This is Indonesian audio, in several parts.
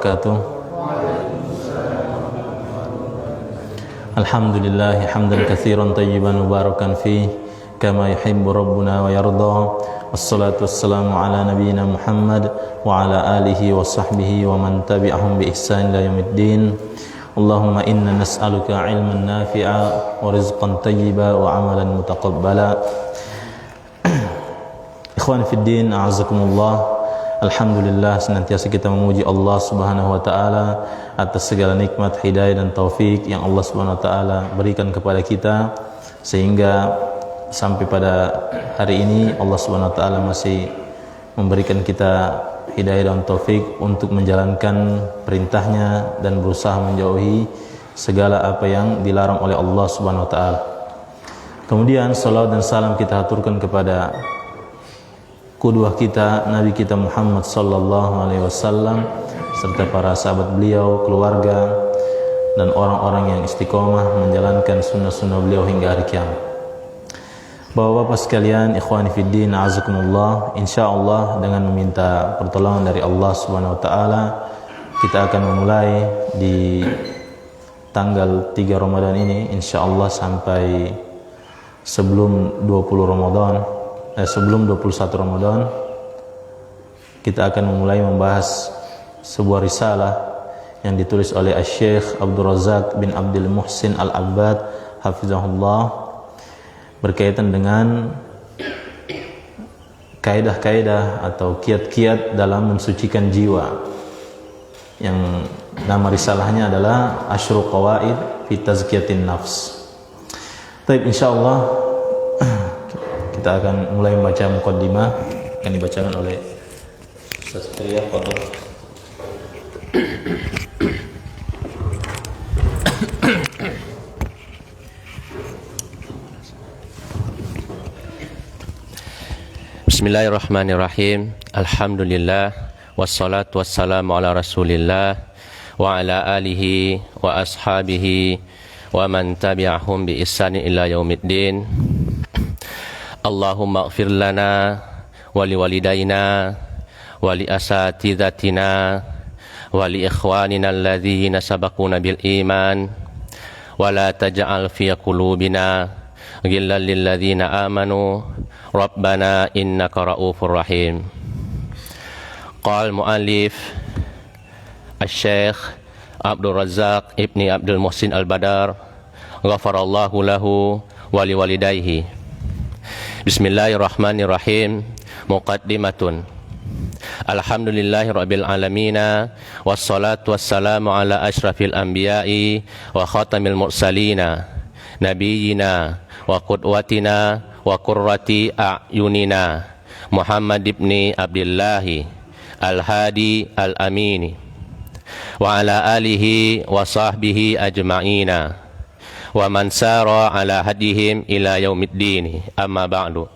wabarakatuh. Alhamdulillah hamdan katsiran tayyiban mubarakan fi kama yuhibbu rabbuna wa yarda. Wassalatu wassalamu ala nabiyyina Muhammad wa ala alihi wa sahbihi wa man tabi'ahum bi ihsan ila yaumiddin. Allahumma inna nas'aluka ilman nafi'a wa rizqan tayyiba wa amalan mutaqabbala. Ikhwan fid din, a'azakumullah. Alhamdulillah, senantiasa kita memuji Allah Subhanahu wa taala atas segala nikmat, hidayah dan taufik yang Allah Subhanahu wa taala berikan kepada kita, sehingga sampai pada hari ini Allah Subhanahu wa taala masih memberikan kita hidayah dan taufik untuk menjalankan perintahnya dan berusaha menjauhi segala apa yang dilarang oleh Allah Subhanahu wa taala. Kemudian salawat dan salam kita haturkan kepada qudwah kita, Nabi kita Muhammad sallallahu alaihi wasallam, serta para sahabat beliau, keluarga dan orang-orang yang istiqomah menjalankan sunnah-sunnah beliau hingga hari kiamat. Bapak-bapak sekalian, ikhwani fiddin, a'azakumullah, insyaallah dengan meminta pertolongan dari Allah Subhanahu wa taala, kita akan memulai di tanggal 3 Ramadan ini insyaallah sampai sebelum 20 Ramadan. Sebelum 21 Ramadan kita akan memulai membahas sebuah risalah yang ditulis oleh Syekh Abdul Razak bin Abdul Muhsin Al-Abbad hafizahullah, berkaitan dengan kaidah-kaidah atau kiat-kiat dalam mensucikan jiwa, yang nama risalahnya adalah Asyru Qawaid fi Tazkiyatin Nafs. Baik, insyaallah kita akan mulai membaca muqaddimah, akan dibacakan oleh Ustaz Fitriyah. Bismillahirrahmanirrahim. Alhamdulillah wassalatu wassalamu ala Rasulillah wa ala alihi wa ashabihi wa man tabi'ahum bi ihsanin ila yaumiddin. Allahumma ighfir lana wa liwalidayna wa li asatidatina wa li ikhwanina alladhina sabaquna bil iman wa la taj'al fi qulubina ghillan lil ladzina amanu rabbana innaka raufur rahim. Qala muallif Asy-Syaikh Abdul Razak ibni Abdul Muhsin Al-Badar ghafarallahu lahu wa liwalidayhi. Bismillahirrahmanirrahim. Muqaddimatun. Alhamdulillahi rabbil alamina, wassalatu wassalamu ala asyrafil anbiya'i wa khatamil mursalina, nabiyyina wa qudwatina wa qurrati a'yunina, Muhammad ibni Abdillahi al-hadi al-amini, wa ala alihi wa sahbihi ajma'ina wa man sara ala hadihim ila yaumiddin. Amma ba'du.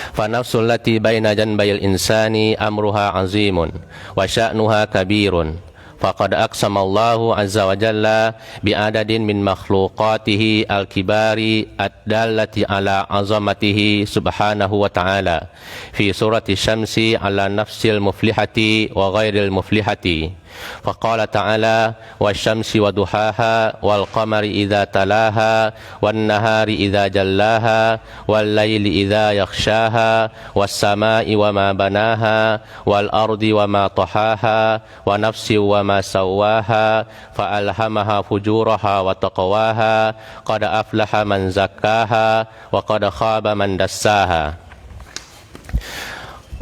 Fa nafsul lati baina janbayil insani amruha azimun wa sya'nuha kabirun. Faqad aqsama Allahu azza wa jalla bi adadin min makhluqatihi al-kibari ad-dallati ala azamatihi subhanahu wa ta'ala fi surati syamsi ala nafsil muflihati wa ghairil muflihati. Faqala ta'ala wasyamsi wa duhaha wal qamari idza talaha wan nahari idza jallaha wal laili idza yakhshaha was samai wa ma banaha wal ardi wa ma tahaha wa nafsi wa ma sawaha fa alhamaha fujuraha wa taqwaha qad aflaha man zakkaha wa qad khaba man dassaha.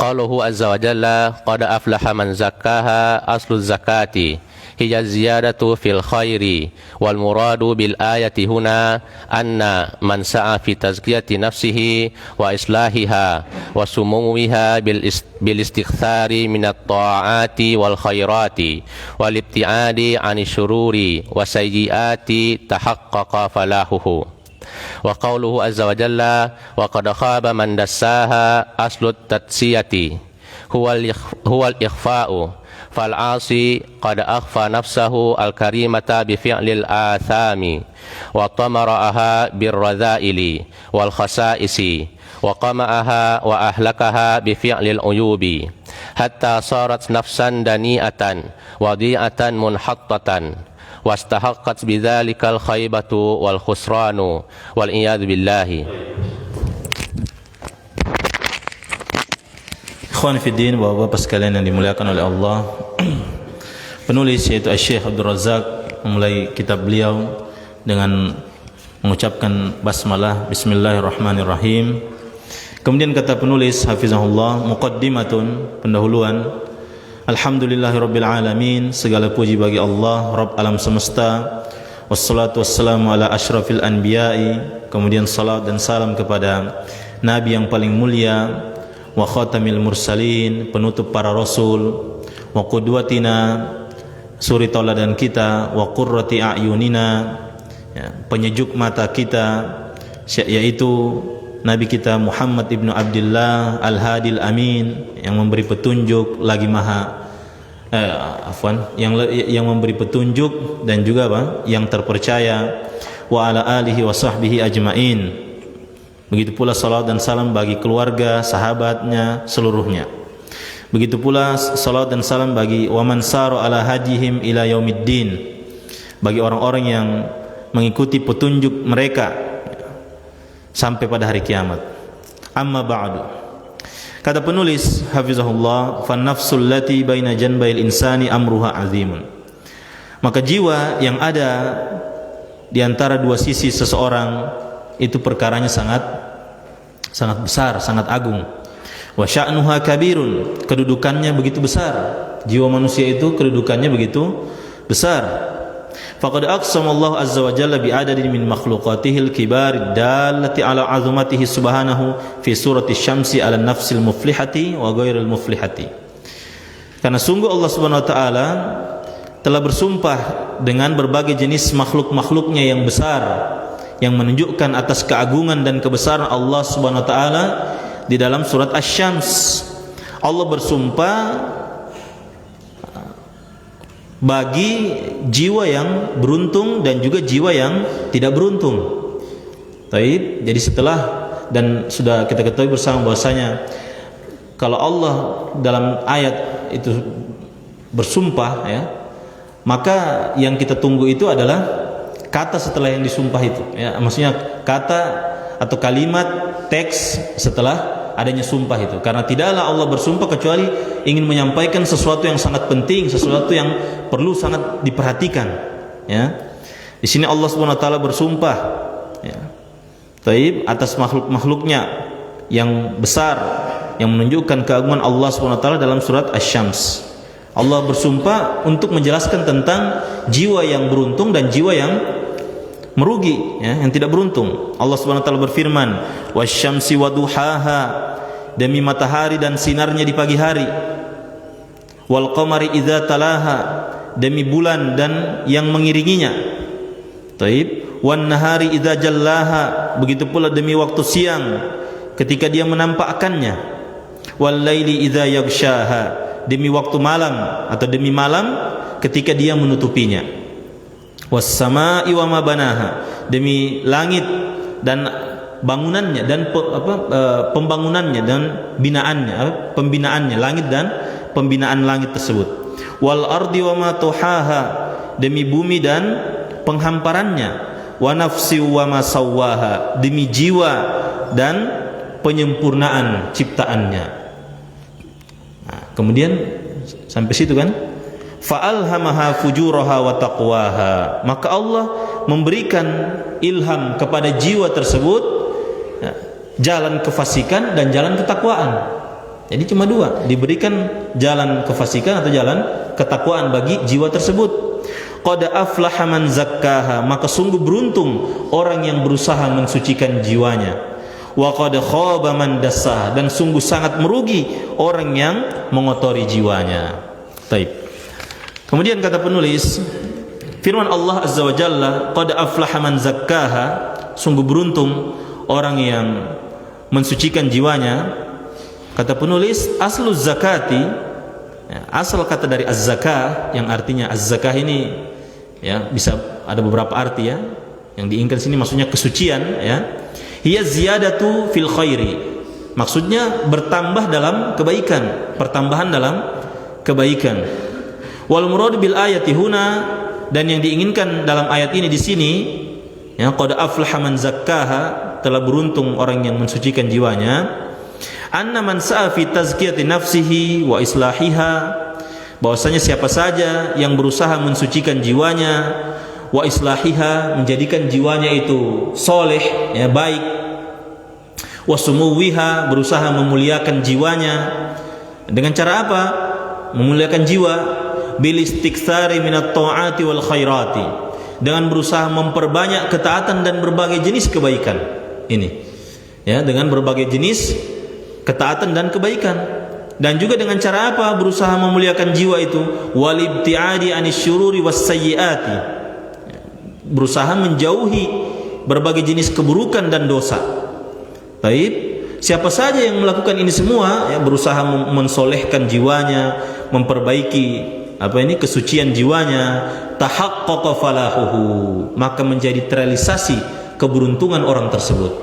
Qaluhu azza wa jalla qad aflaha man zakkaha aslu zakati hiya ziyadatu fil khairi wal muradu bil ayati huna anna man sa'a fi tazkiyati nafsihi wa islahiha wa sumuwiha bil istikthari minat ta'ati wal khairati wal ibtiadi ani syururi wa sayyiati tahaqqaqa falahuhu. Wa qawluhu azza wa jalla wa qad khaba man dassaha aslut tatsiyati huwal ikhfa'u fal 'asi qad akhfa nafsahu al karimata bi fi'lil athami wa tamara'aha bir radha'ili wal khasa'isi wa qama'aha wa ahlakaha bi fi'lil uyubi hatta sarat nafsan dani'atan wadi'atan munhattatan wastahaqqat bidzalikal khaybatu wal khusranu wal iyad billahi. Ikhwan fiddin, bapak-bapak sekalian yang dimuliakan oleh Allah, penulis yaitu Syekh Abdul Razak memulai kitab beliau dengan mengucapkan basmalah, bismillahirrahmanirrahim. Kemudian kata penulis hafizahullah, muqaddimatun, pendahuluan, alhamdulillahirabbil alamin, segala puji bagi Allah Rabb alam semesta, wassalatu wassalamu ala asyrafil anbiya'i, kemudian salat dan salam kepada nabi yang paling mulia, wa khatamil mursalin, penutup para rasul, wa qudwatina, suri tauladan kita, wa qurrati a'yunina, ya, penyejuk mata kita, yaitu Nabi kita Muhammad ibnu Abdullah al-Hadil Amin, yang memberi petunjuk lagi yang memberi petunjuk dan juga yang terpercaya, wa ala alihi wa sahbihi ajmain. Begitu pula salat dan salam bagi keluarga, sahabatnya seluruhnya. Begitu pula salat dan salam bagi waman saru ala hadihim ila yaumiddin, bagi orang-orang yang mengikuti petunjuk mereka sampai pada hari kiamat. Amma ba'du. Kata penulis hafizahullah, fan nafsul lati baina janbail insani amruha azimun. Maka jiwa yang ada di antara dua sisi seseorang itu perkaranya sangat besar, sangat agung. Wa sya'nuha kabirun, kedudukannya begitu besar. Jiwa manusia itu kedudukannya begitu besar. Faqad aqsama Allah azza wa jalla bi adadin min makhluqatihil kibar dallati ala azamatihi subhanahu fi surati syamsi ala nafsil muflihati wa ghairil muflihati. Karena sungguh Allah Subhanahu wa taala telah bersumpah dengan berbagai jenis makhluk-makhluknya yang besar, yang menunjukkan atas keagungan dan kebesaran Allah Subhanahu wa taala di dalam surat Asy-Syams. Allah bersumpah bagi jiwa yang beruntung dan juga jiwa yang tidak beruntung. Baik, jadi setelah, dan sudah kita ketahui bersama bahwasanya kalau Allah dalam ayat itu bersumpah, ya, maka yang kita tunggu itu adalah kata setelah yang disumpah itu, ya, maksudnya kata atau kalimat teks setelah adanya sumpah itu. Karena tidaklah Allah bersumpah kecuali ingin menyampaikan sesuatu yang sangat penting, sesuatu yang perlu sangat diperhatikan, ya. Di sini Allah Subhanahu wa taala bersumpah, ya, taib, atas makhluk-makhluknya yang besar yang menunjukkan keagungan Allah Subhanahu wa taala dalam surat Asy-Syams. Allah bersumpah untuk menjelaskan tentang jiwa yang beruntung dan jiwa yang merugi, ya, yang tidak beruntung. Allah Subhanahu wa taala berfirman, wasyamsi waduhaha, demi matahari dan sinarnya di pagi hari, wal qamari idza talaha, demi bulan dan yang mengiringinya, taib, wan nahari idza jallaha, begitu pula demi waktu siang ketika dia menampakkannya, wal laili idza yaghshaha, demi waktu malam atau demi malam ketika dia menutupinya, was samaa'i wa ma banaha, demi langit dan bangunannya dan pembangunannya dan binaannya, pembinaannya langit dan pembinaan langit tersebut, wal ardi wa ma tuhaha, demi bumi dan penghamparannya, wa nafsi wa ma sawwaha, demi jiwa dan penyempurnaan ciptaannya. Nah, kemudian sampai situ kan, fa'alhamaha fujuraha wa taqwaha, maka Allah memberikan ilham kepada jiwa tersebut, ya, jalan kefasikan dan jalan ketakwaan. Jadi cuma dua, diberikan jalan kefasikan atau jalan ketakwaan bagi jiwa tersebut. Qad aflaha man zakkaha, maka sungguh beruntung orang yang berusaha mensucikan jiwanya. Wa qad khaba man dassaha, dan sungguh sangat merugi orang yang mengotori jiwanya. Baik. Kemudian kata penulis, firman Allah Azza wa Jalla, qad aflaha man zakkaha, sungguh beruntung orang yang mensucikan jiwanya. Kata penulis, aslu zakati, ya, asal kata dari az-zakah yang artinya az-zakah ini, ya, bisa ada beberapa arti, ya. Yang diinginkan sini maksudnya kesucian, ya. Hiya ziyadatu fil khairi, Maksudnya bertambah dalam kebaikan, pertambahan dalam kebaikan. Wal murad bil ayati huna, dan yang diinginkan dalam ayat ini di sini, ya, qad aflaha man zakkaha, telah beruntung orang yang mensucikan jiwanya. Anna man sa'a fi tazkiyati nafsihi wa islahiha, bahwasanya siapa saja yang berusaha mensucikan jiwanya, wa islahiha, menjadikan jiwanya itu soleh, ya, baik, wa sumuwiha, berusaha memuliakan jiwanya. Dengan cara apa memuliakan jiwa? Bil istiktsari minat ta'ati wal khairati, dengan berusaha memperbanyak ketaatan dan berbagai jenis kebaikan. Ini, ya, dengan berbagai jenis ketaatan dan kebaikan. Dan juga dengan cara apa berusaha memuliakan jiwa itu? Wal ibtiadi anisyururi was sayyiati, berusaha menjauhi berbagai jenis keburukan dan dosa. Baik, siapa saja yang melakukan ini semua, ya, berusaha mensolehkan jiwanya, memperbaiki kesucian jiwanya, tahaqqaqa falahuhu, maka menjadi terrealisasi keberuntungan orang tersebut.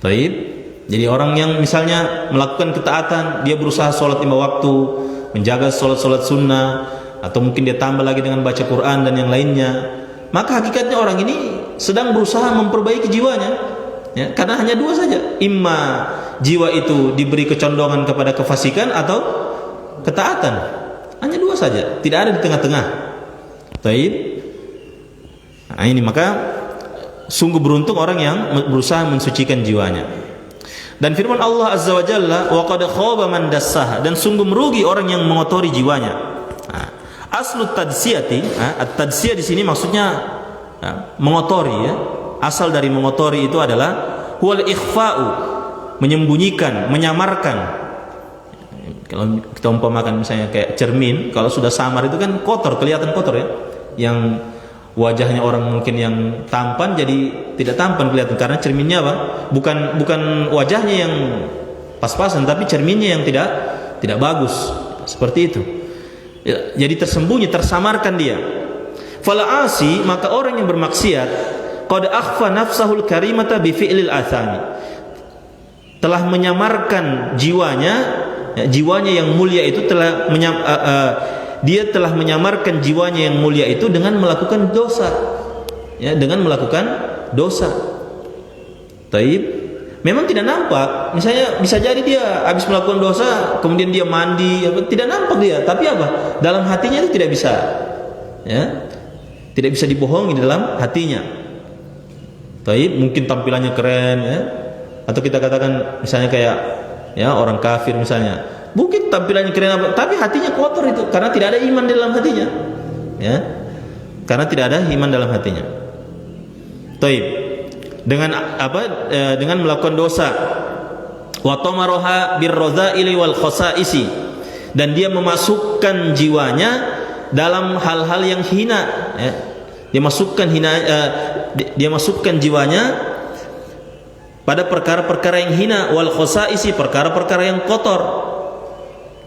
Baik. Jadi orang yang misalnya melakukan ketaatan, dia berusaha sholat 5 waktu, menjaga sholat sunnah, atau mungkin dia tambah lagi dengan baca Quran dan yang lainnya, maka hakikatnya orang ini sedang berusaha memperbaiki jiwanya, ya, karena hanya dua saja, imma jiwa itu diberi kecondongan kepada kefasikan atau ketaatan, hanya dua saja, tidak ada di tengah-tengah. Baik. Nah, ini maka sungguh beruntung orang yang berusaha mensucikan jiwanya. Dan firman Allah Azza wa Jalla, wa qad khaba man dassaha, dan sungguh merugi orang yang mengotori jiwanya. Nah, aslu tadsiyati, at-tadsiyah di sini maksudnya mengotori, ya. Asal dari mengotori itu adalah huwal ikhfa'u, menyembunyikan, menyamarkan. Kalau kita umpamakan misalnya kayak cermin, kalau sudah samar itu kan kotor, kelihatan kotor, ya. Yang wajahnya orang mungkin yang tampan jadi tidak tampan kelihatan, karena cerminnya apa? Bukan wajahnya yang pas-pasan, tapi cerminnya yang tidak bagus. Seperti itu. Ya, jadi tersembunyi, tersamarkan dia. Fala asi, maka orang yang bermaksiat, qad akhfa nafsahul karimata bi fi'lil athami, telah menyamarkan jiwanya, ya, jiwanya yang mulia itu dia telah menyamarkan jiwanya yang mulia itu dengan melakukan dosa, ya, dengan melakukan dosa. Taib, memang tidak nampak. Misalnya bisa jadi dia habis melakukan dosa, kemudian dia mandi, tidak nampak dia. Tapi apa? Dalam hatinya itu tidak bisa, ya, tidak bisa dibohongi dalam hatinya. Taib, mungkin tampilannya keren, ya, atau kita katakan misalnya kayak, ya, orang kafir misalnya. Mungkin tampilannya keren apa, tapi hatinya kotor itu karena tidak ada iman dalam hatinya, ya, karena tidak ada iman dalam hatinya. Taib, dengan apa? Dengan melakukan dosa. Wa tamaroha birradzaili wal khasaisi, dan dia memasukkan jiwanya dalam hal-hal yang hina, ya. Dia masukkan jiwanya pada perkara-perkara yang hina, wal khasaisi, perkara-perkara yang kotor.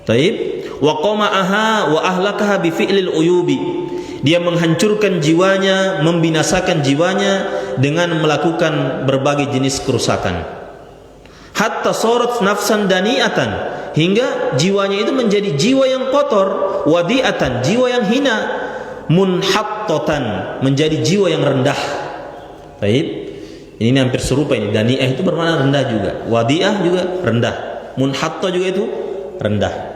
Taib, wa qama'aha wa ahlakaha bi fi'lil uyubi, dia menghancurkan jiwanya, membinasakan jiwanya dengan melakukan berbagai jenis kerusakan. Hatta sarat nafsan dani'atan, hingga jiwanya itu menjadi jiwa yang kotor, wadi'atan, jiwa yang hina, munhattatan, menjadi jiwa yang rendah. Taib, ini hampir serupa ini. Dani'ah itu bermakna rendah juga, wadi'ah juga rendah, munhatta juga itu rendah.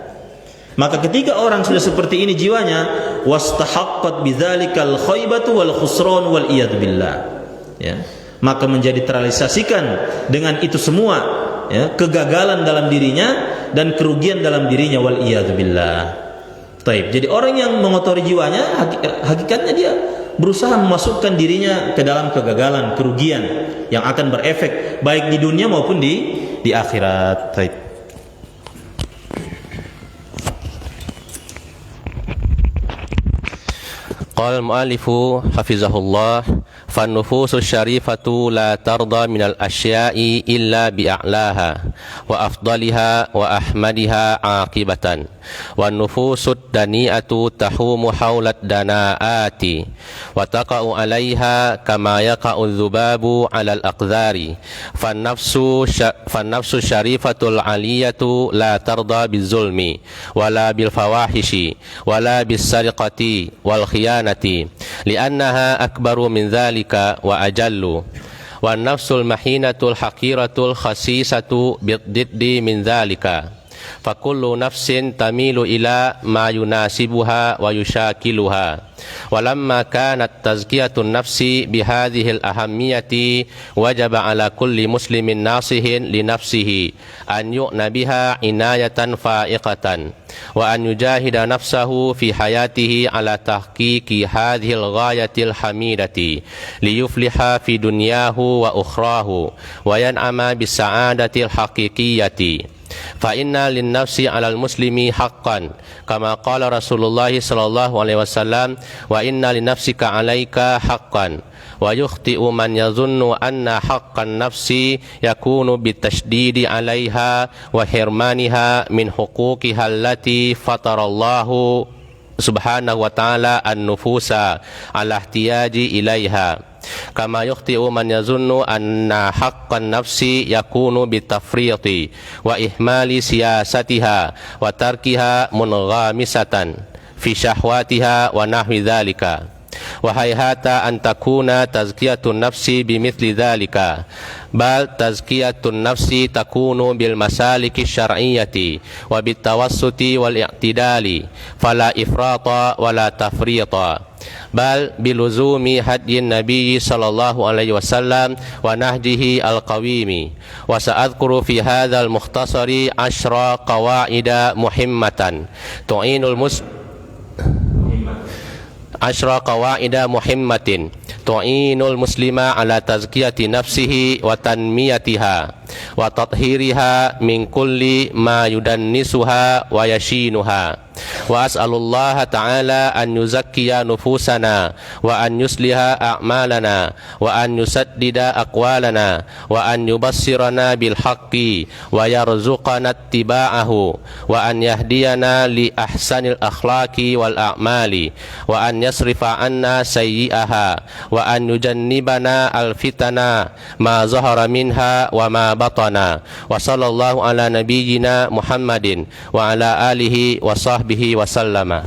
Maka ketika orang sudah seperti ini jiwanya, wastahaqqat bidzalikal khaybatu wal khusran wal iyad billah, ya, maka menjadi terrealisasikan dengan itu semua, ya, kegagalan dalam dirinya dan kerugian dalam dirinya, wal iyad billah. Taib. Jadi orang yang mengotori jiwanya, hakikatnya dia berusaha memasukkan dirinya ke dalam kegagalan, kerugian yang akan berefek baik di dunia maupun di akhirat. Taib. Qala al-mu'allifu hafizahullah, فالنفوس الشريفة لا ترضى من الأشياء إلا بأعلاها وأفضلها وأحمدها عاقبة والنفوس الدنيئة تحوم حول الدناءات وتقع عليها كما يقع الذباب على الأقذار فالنفس الشريفة العلية لا ترضى بالظلم ولا بالفواحش ولا بالسرقة والخيانة لأنها أكبر من ذلك وأجل والنفس المحينة الحقيرة الخسيسة بالضد من ذلك فكل نفس تميل إلى ما يناسبها ويشاكلها ولما كانت تزكية النفس بهذه الأهمية وجب على كل مسلم ناصح لنفسه أن يؤن بها عناية فائقة وأن يجاهد نفسه في حياته على تحقيق هذه الغاية الحميدة ليفلح في دنياه وأخراه وينعم بالسعادة الحقيقية فإن للنفس على المسلم حقا كما قال رسول الله صلى الله عليه وسلم وإن لنفسك عليك حقا ويخطئ من يظن أن حق النفس يكون بالتشديد عليها وحرمانها من حقوقها التي فطر الله سبحانه وتعالى النفوس على احتياج إليها كما يخطئ من يظن أن حق النفس يكون بالتفريط وإهمال سياستها وتركها منغمسة في شهواتها ونحو ذلك وهيهات أن تكون تزكية النفس بمثل ذلك بل تزكية النفس تكون بالمسالك الشرعية وبالتوسط والاعتدال فلا إفراط ولا تفريط بل بلزوم هدي النبي صلى الله عليه وسلم ونهجه القويم وسأذكر في هذا المختصر 10 قواعد مهمة تعين المسلم 10 قواعد مهمة تعين المسلم على تزكية نفسه وتنميتها وتطهيرها من كل ما يدنسها ويشينها وأسأل الله تعالى أن يزكي نفوسنا وأن يصلح أعمالنا وأن يسدد أقوالنا وأن يبصرنا بالحق ويرزقنا اتباعه وأن يهدينا لأحسن الأخلاق والأعمال وأن يصرف عنا سيئها وأن يجنبنا الفتن ما ظهر منها وما بطن وصلى الله على نبينا محمد وعلى آله وصحبه wasallam.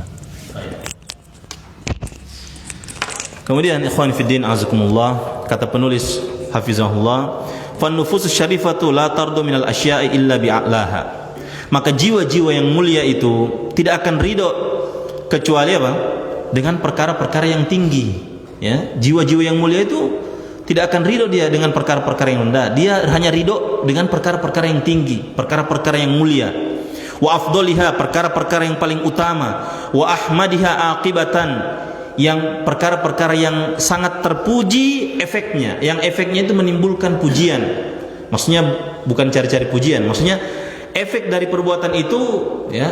Kemudian ikhwan fiddin azakumullah, kata penulis hafizahullah, fan nufusus syarifatu la tardu minal asya'i illa bi'a'laha. Maka jiwa-jiwa yang mulia itu tidak akan ridho kecuali apa? Dengan perkara-perkara yang tinggi, ya. Jiwa-jiwa yang mulia itu tidak akan ridho dia dengan perkara-perkara yang rendah. Dia hanya ridho dengan perkara-perkara yang tinggi, perkara-perkara yang mulia. Wa afdoliha, perkara-perkara yang paling utama. Wa ahmadiha aqibatan, yang perkara-perkara yang sangat terpuji efeknya, yang efeknya itu menimbulkan pujian. Maksudnya bukan cari-cari pujian, maksudnya efek dari perbuatan itu, ya,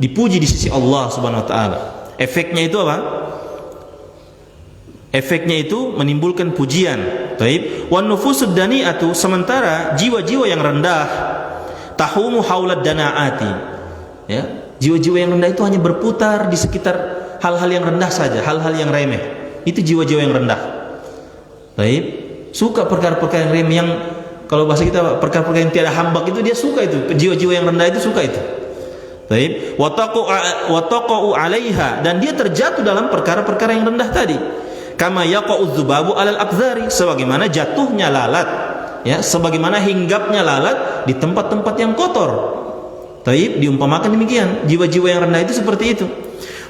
dipuji di sisi Allah Subhanahu wa taala. Efeknya itu apa? Efeknya itu menimbulkan pujian. Taib. Wan nufusud dani'atu, sementara jiwa-jiwa yang rendah tahumu haulad danaati, ya, jiwa-jiwa yang rendah itu hanya berputar di sekitar hal-hal yang rendah saja, hal-hal yang remeh. Itu jiwa-jiwa yang rendah. Taib. Suka perkara-perkara yang remeh, yang kalau bahasa kita perkara-perkara yang tiada hambak itu dia suka itu. Jiwa-jiwa yang rendah itu suka itu. Taib. Wa taqa'u 'alaiha, dan dia terjatuh dalam perkara-perkara yang rendah tadi. Kama yaqa'u dzubabu 'alal aqdzari, sebagaimana jatuhnya lalat, ya, sebagaimana hinggapnya lalat di tempat-tempat yang kotor. Taib, diumpamakan demikian. Jiwa-jiwa yang rendah itu seperti itu.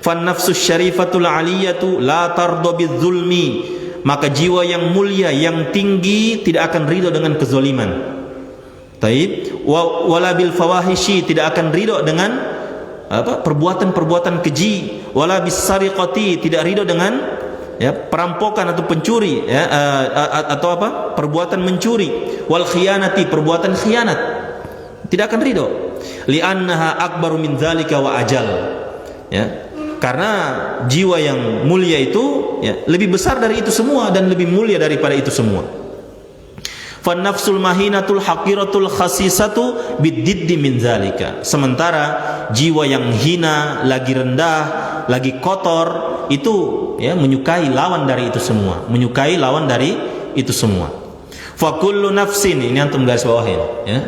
Fan nafsus syarifatul 'aliyatu la tardu bidzulmi, maka jiwa yang mulia, yang tinggi tidak akan ridho dengan kezaliman. Taib. Wala bil fawahishi, tidak akan ridho dengan apa? Perbuatan-perbuatan keji. Wala bis sariqati, tidak ridho dengan, ya, perampokan atau pencuri, ya, atau apa? Perbuatan mencuri. Wal khiyanati, perbuatan khianat. Tidak akan ridho. Li'annaha akbaru min dzalika wa ajal. Ya. Karena jiwa yang mulia itu ya, lebih besar dari itu semua dan lebih mulia daripada itu semua. Fan nafsul mahinatul haqiratul khasisatu biddiddi min zalika. Sementara jiwa yang hina, lagi rendah, lagi kotor itu ya menyukai lawan dari itu semua, menyukai lawan dari itu semua. Fa kullu nafsin, ini antum garis bawahin ya.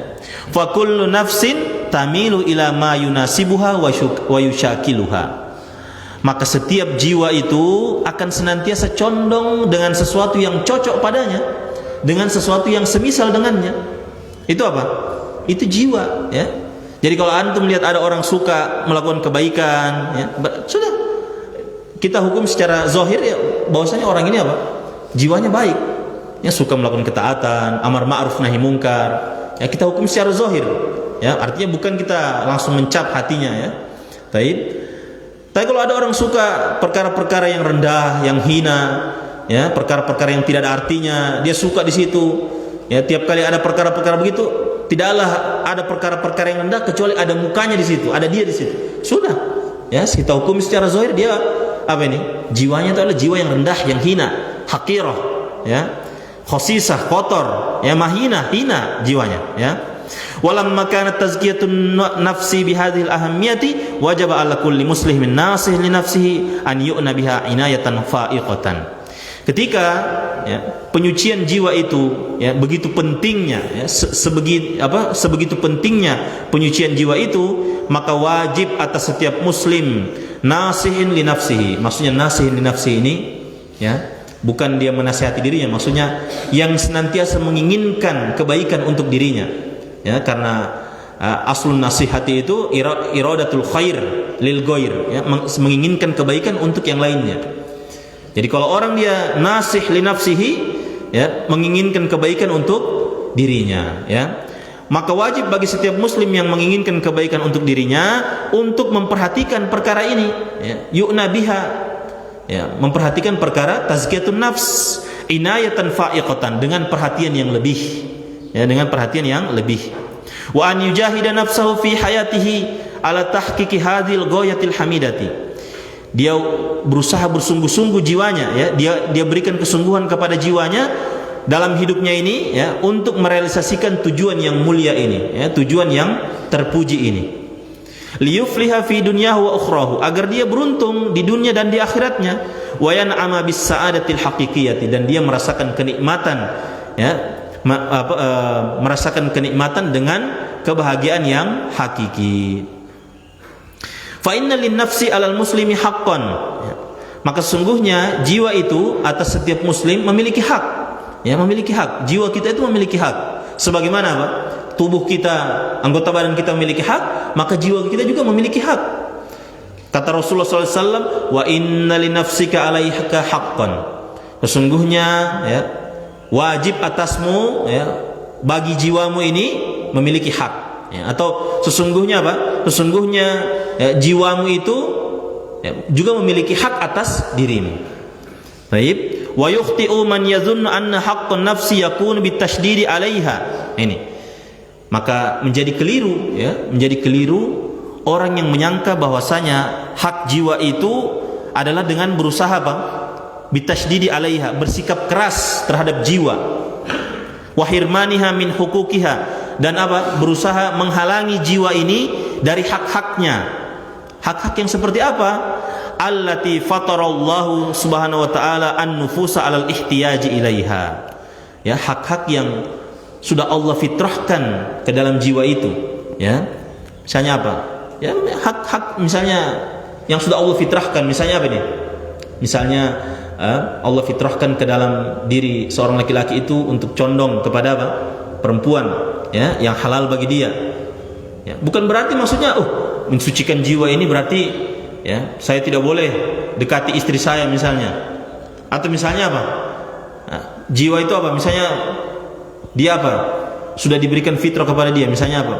Fa kullu nafsin tamilu ila ma yunasibuha wa yushakiluha. Maka setiap jiwa itu akan senantiasa condong dengan sesuatu yang cocok padanya, dengan sesuatu yang semisal dengannya. Itu apa? Itu jiwa ya. Jadi kalau antum lihat ada orang suka melakukan kebaikan ya, sudah kita hukum secara zahir ya, bahwasanya orang ini apa? Jiwanya baik. Ya, suka melakukan ketaatan, amar ma'ruf nahi mungkar. Ya, kita hukum secara zahir. Ya, artinya bukan kita langsung mencap hatinya ya. Tapi kalau ada orang suka perkara-perkara yang rendah, yang hina, ya, perkara-perkara yang tidak ada artinya, dia suka di situ. Ya, tiap kali ada perkara-perkara begitu, tidaklah ada perkara-perkara yang rendah kecuali ada mukanya di situ, ada dia di situ. Sudah. Ya, kita hukum secara zahir dia apa ini? Jiwanya itu adalah jiwa yang rendah, yang hina, haqirah, ya. Khosisah, kotor, ya, mahina, hina jiwanya, ya. Walamma kanat tazkiyatun nafsi bihadhil ahammiyati wajaba ala kulli muslimin nasih li nafsihi an yu'na biha inayatan fa'iqatan. Ketika ya, penyucian jiwa itu ya, begitu pentingnya ya, sebegitu pentingnya penyucian jiwa itu, maka wajib atas setiap muslim nasihin li nafsihi. Maksudnya nasihin li nafsihi ini ya, bukan dia menasihati dirinya, maksudnya yang senantiasa menginginkan kebaikan untuk dirinya. Ya, karena aslun nasihati itu iradatul khair lil ghair, ya, menginginkan kebaikan untuk yang lainnya. Jadi kalau orang dia nasih li nafsihi, ya, menginginkan kebaikan untuk dirinya, ya, maka wajib bagi setiap muslim yang menginginkan kebaikan untuk dirinya untuk memperhatikan perkara ini, ya, yu'na biha, ya, memperhatikan perkara tazkiyatun nafs inayatan fa'iqatan, dengan perhatian yang lebih, ya, dengan perhatian yang lebih. Wa an yujahida nafsahu fi hayatihi ala tahqiqi hadhil ghayatil hamidati. Dia berusaha bersungguh-sungguh jiwanya, ya, dia berikan kesungguhan kepada jiwanya dalam hidupnya ini, ya, untuk merealisasikan tujuan yang mulia ini, ya, tujuan yang terpuji ini. Liyufliha fi dunyahu wa ukhrahu, agar dia beruntung di dunia dan di akhiratnya. Wa yan'ama bis sa'adatil haqiqiyati, dan dia merasakan kenikmatan, ya, merasakan kenikmatan dengan kebahagiaan yang hakiki. Fa inna lin nafsi 'alal muslimi haqqan, maka sesungguhnya jiwa itu atas setiap muslim memiliki hak, ya, memiliki hak. Jiwa kita itu memiliki hak. Sebagaimana apa? Tubuh kita, anggota badan kita memiliki hak, maka jiwa kita juga memiliki hak. Kata Rasulullah SAW, wa inna li nafsika 'alaika haqqan. Sesungguhnya, ya, wajib atasmu, ya, bagi jiwamu ini memiliki hak, ya, atau sesungguhnya apa? Sesungguhnya, ya, jiwamu itu, ya, juga memiliki hak atas dirimu. Baik. Wa yukhti'u man yadhunnu anna haqqan nafsi yakunu bitasydidi 'alaiha. Ini. Maka menjadi keliru, ya, menjadi keliru orang yang menyangka bahwasanya hak jiwa itu adalah dengan berusaha apa? Bitasydidi 'alaiha, bersikap keras terhadap jiwa. Wa hirmaniha min huquqiha, dan apa? Berusaha menghalangi jiwa ini dari hak-haknya. Hak-hak yang seperti apa? Allati fatarallahu subhanahu wa ta'ala an-nufusa 'alal ihtiyaji ilaiha. Ya, hak-hak yang sudah Allah fitrahkan ke dalam jiwa itu, ya. Misalnya apa? Ya, hak-hak misalnya yang sudah Allah fitrahkan, misalnya apa nih? Misalnya Allah fitrahkan ke dalam diri seorang laki-laki itu untuk condong kepada apa? Perempuan, ya, yang halal bagi dia. Ya, bukan berarti maksudnya mensucikan jiwa ini berarti, ya, saya tidak boleh dekati istri saya misalnya. Atau misalnya apa? Nah, jiwa itu apa? Misalnya dia apa? Sudah diberikan fitrah kepada dia, misalnya apa?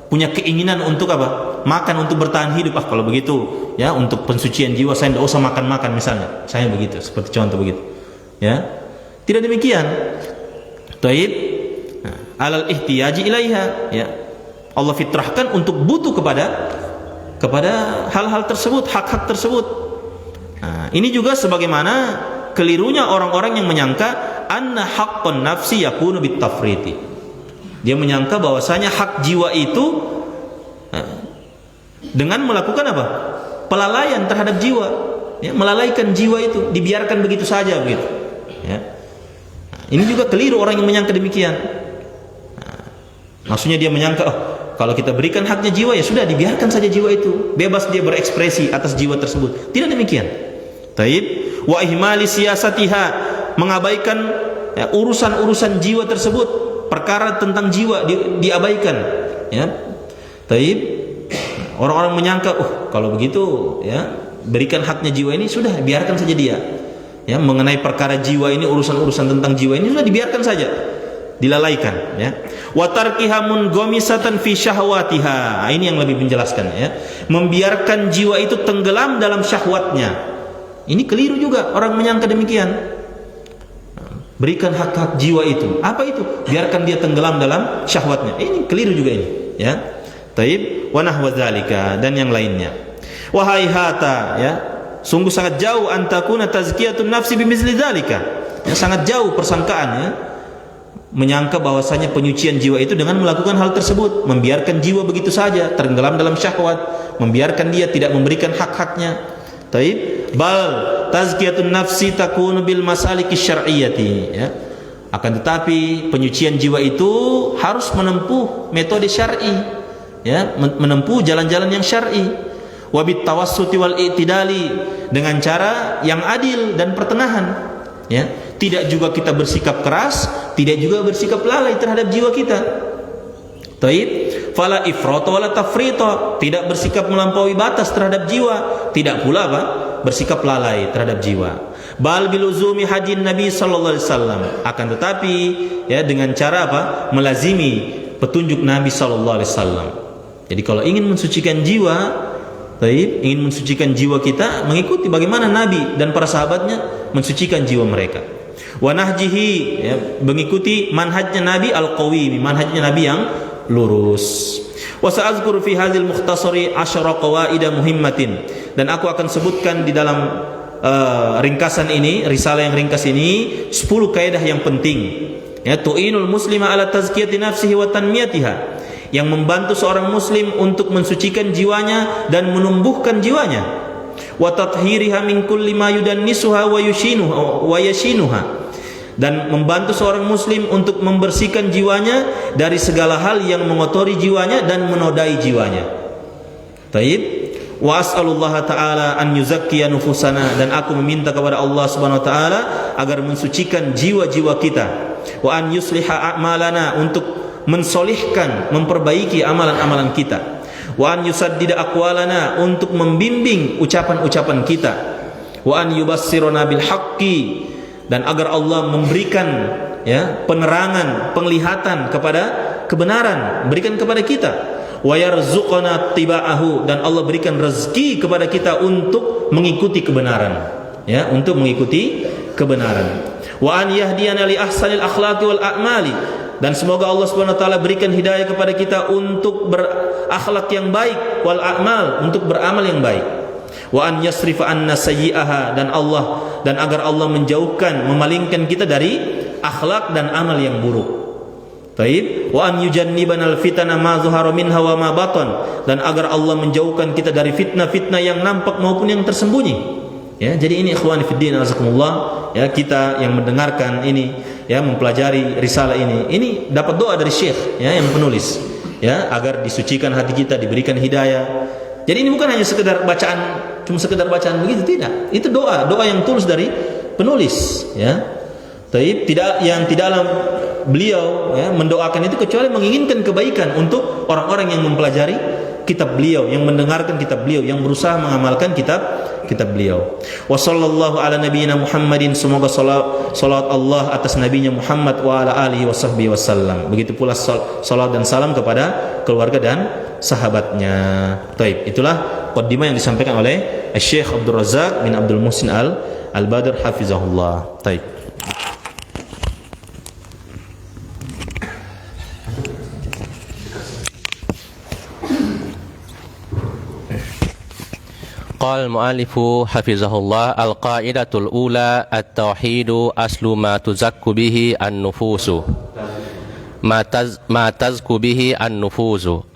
Punya keinginan untuk apa? Makan untuk bertahan hidup. Kalau begitu, ya, untuk pensucian jiwa saya tidak usah makan-makan misalnya. Saya begitu, seperti contoh begitu. Ya. Tidak demikian. Taib. Alal ihtiyaji ilaiha, ya. Allah fitrahkan untuk butuh kepada kepada hal-hal tersebut, hak-hak tersebut. Nah, ini juga sebagaimana kelirunya orang-orang yang menyangka anna haqqun nafsi yakunu bitafriti. Dia menyangka bahwasanya hak jiwa itu dengan melakukan apa? Pelalaian terhadap jiwa, ya, melalaikan jiwa itu, dibiarkan begitu saja begitu. Ya. Nah, ini juga keliru orang yang menyangka demikian. Nah, maksudnya dia menyangka, oh, kalau kita berikan haknya jiwa, ya sudah, dibiarkan saja jiwa itu, bebas dia berekspresi atas jiwa tersebut. Tidak demikian. Taib wa ihmali siyasatiha, mengabaikan ya, urusan-urusan jiwa tersebut, perkara tentang jiwa diabaikan. Ya. Taib. Orang-orang menyangka, oh kalau begitu ya berikan haknya jiwa ini, sudah biarkan saja dia. Ya, mengenai perkara jiwa ini, urusan-urusan tentang jiwa ini sudah dibiarkan saja, dilalaikan. Ya. Wa tarkiha munghamisatan fi syahwatiha. Ini yang lebih menjelaskan. Ya. Membiarkan jiwa itu tenggelam dalam syahwatnya. Ini keliru juga orang menyangka demikian. Berikan hak-hak jiwa itu. Apa itu? Biarkan dia tenggelam dalam syahwatnya. Ini keliru juga ini. Ya. Taib wa nahwa dzalika, dan yang lainnya. Wahai hata, ya, sungguh sangat jauh antakuna tazkiyatun nafsi bimithli dzalika. Ya, sangat jauh persangkaannya menyangka bahwasanya penyucian jiwa itu dengan melakukan hal tersebut, membiarkan jiwa begitu saja tenggelam dalam syahwat, membiarkan dia tidak memberikan hak-haknya. Taib, bal tazkiyatun nafsi takunu bil masaliki syar'iyyati, ya. Akan tetapi penyucian jiwa itu harus menempuh metode syar'i. Ya, menempuh jalan-jalan yang syar'i, wabit tawassuti wal i'tidali, dengan cara yang adil dan pertengahan. Ya, tidak juga kita bersikap keras, tidak juga bersikap lalai terhadap jiwa kita. Taib, fala ifrata wala tafrita, tidak bersikap melampaui batas terhadap jiwa, tidak pula apa? Bersikap lalai terhadap jiwa. Bal biluzumi hadin Nabi sallallahu alaihi wasallam, akan tetapi ya dengan cara apa? Melazimi petunjuk Nabi sallallahu alaihi wasallam. Jadi kalau ingin mensucikan jiwa, ingin mensucikan jiwa kita, mengikuti bagaimana Nabi dan para sahabatnya mensucikan jiwa mereka. Wa nahjihi, ya, mengikuti manhajnya Nabi al-qawim, manhajnya Nabi yang lurus. Wa sa'azkuru fi hadzal mukhtasari 10 qawaid muhimmatin, dan aku akan sebutkan di dalam ringkasan ini, risalah yang ringkas ini, 10 kaidah yang penting. Ya, tu'inul muslima ala tazkiyati nafsihi wa tanmiyatiha, yang membantu seorang muslim untuk mensucikan jiwanya dan menumbuhkan jiwanya. Wa tathhiriha min kulli ma yudannisuha wa yashinuha, dan membantu seorang muslim untuk membersihkan jiwanya dari segala hal yang mengotori jiwanya dan menodai jiwanya. Taib. Wa as'alullah ta'ala an yuzakkiya nufusana, dan aku meminta kepada Allah Subhanahu wa taala agar mensucikan jiwa-jiwa kita. Wa an yusliha a'malana, untuk mensolihkan, memperbaiki amalan-amalan kita. Wa an yusaddida aqwalana, untuk membimbing ucapan-ucapan kita. Wa an yubassiruna bil haqqi, dan agar Allah memberikan ya penerangan, penglihatan kepada kebenaran, berikan kepada kita. Wa yarzuqana tiba'ahu, dan Allah berikan rezeki kepada kita untuk mengikuti kebenaran, ya, untuk mengikuti kebenaran. Wa an yahdiyana li ahsanil akhlaqi wal a'mali, dan semoga Allah Subhanahu wa taala berikan hidayah kepada kita untuk berakhlak yang baik, wal a'mal, untuk beramal yang baik. Wa an yasrifa anna sayyi'aha, dan agar Allah menjauhkan, memalingkan kita dari akhlak dan amal yang buruk. Baik, wa an yujannibanal fitana ma zuhara minha wa ma batan, dan agar Allah menjauhkan kita dari fitnah-fitnah yang nampak maupun yang tersembunyi. Ya, jadi ini ikhwani fiddin azakumullah, ya, kita yang mendengarkan ini, ya, mempelajari risalah ini dapat doa dari Syekh, ya, yang penulis, ya, agar disucikan hati kita, diberikan hidayah. Jadi ini bukan hanya sekedar bacaan, cuma sekedar bacaan begitu, tidak. Itu doa yang tulus dari penulis, ya. Tidak tidaklah beliau ya, mendoakan itu kecuali menginginkan kebaikan untuk orang-orang yang mempelajari kitab beliau, yang mendengarkan kitab beliau, yang berusaha mengamalkan kitab beliau. Wa sallallahu ala nabiyyina Muhammadin, semoga salat Allah atas nabinya Muhammad wa ala alihi wa sahbihi wasallam. Begitu pula salat dan salam kepada keluarga dan sahabatnya. Taib, itulah muqaddimah yang disampaikan oleh Syekh Abdul Razak bin Abdul Muhsin Al-Badr hafizahullah. Taib. قال المؤلف حفظه الله: القاعدة الأولى التوحيد أصل ما تزك به النفوس ما تزكو به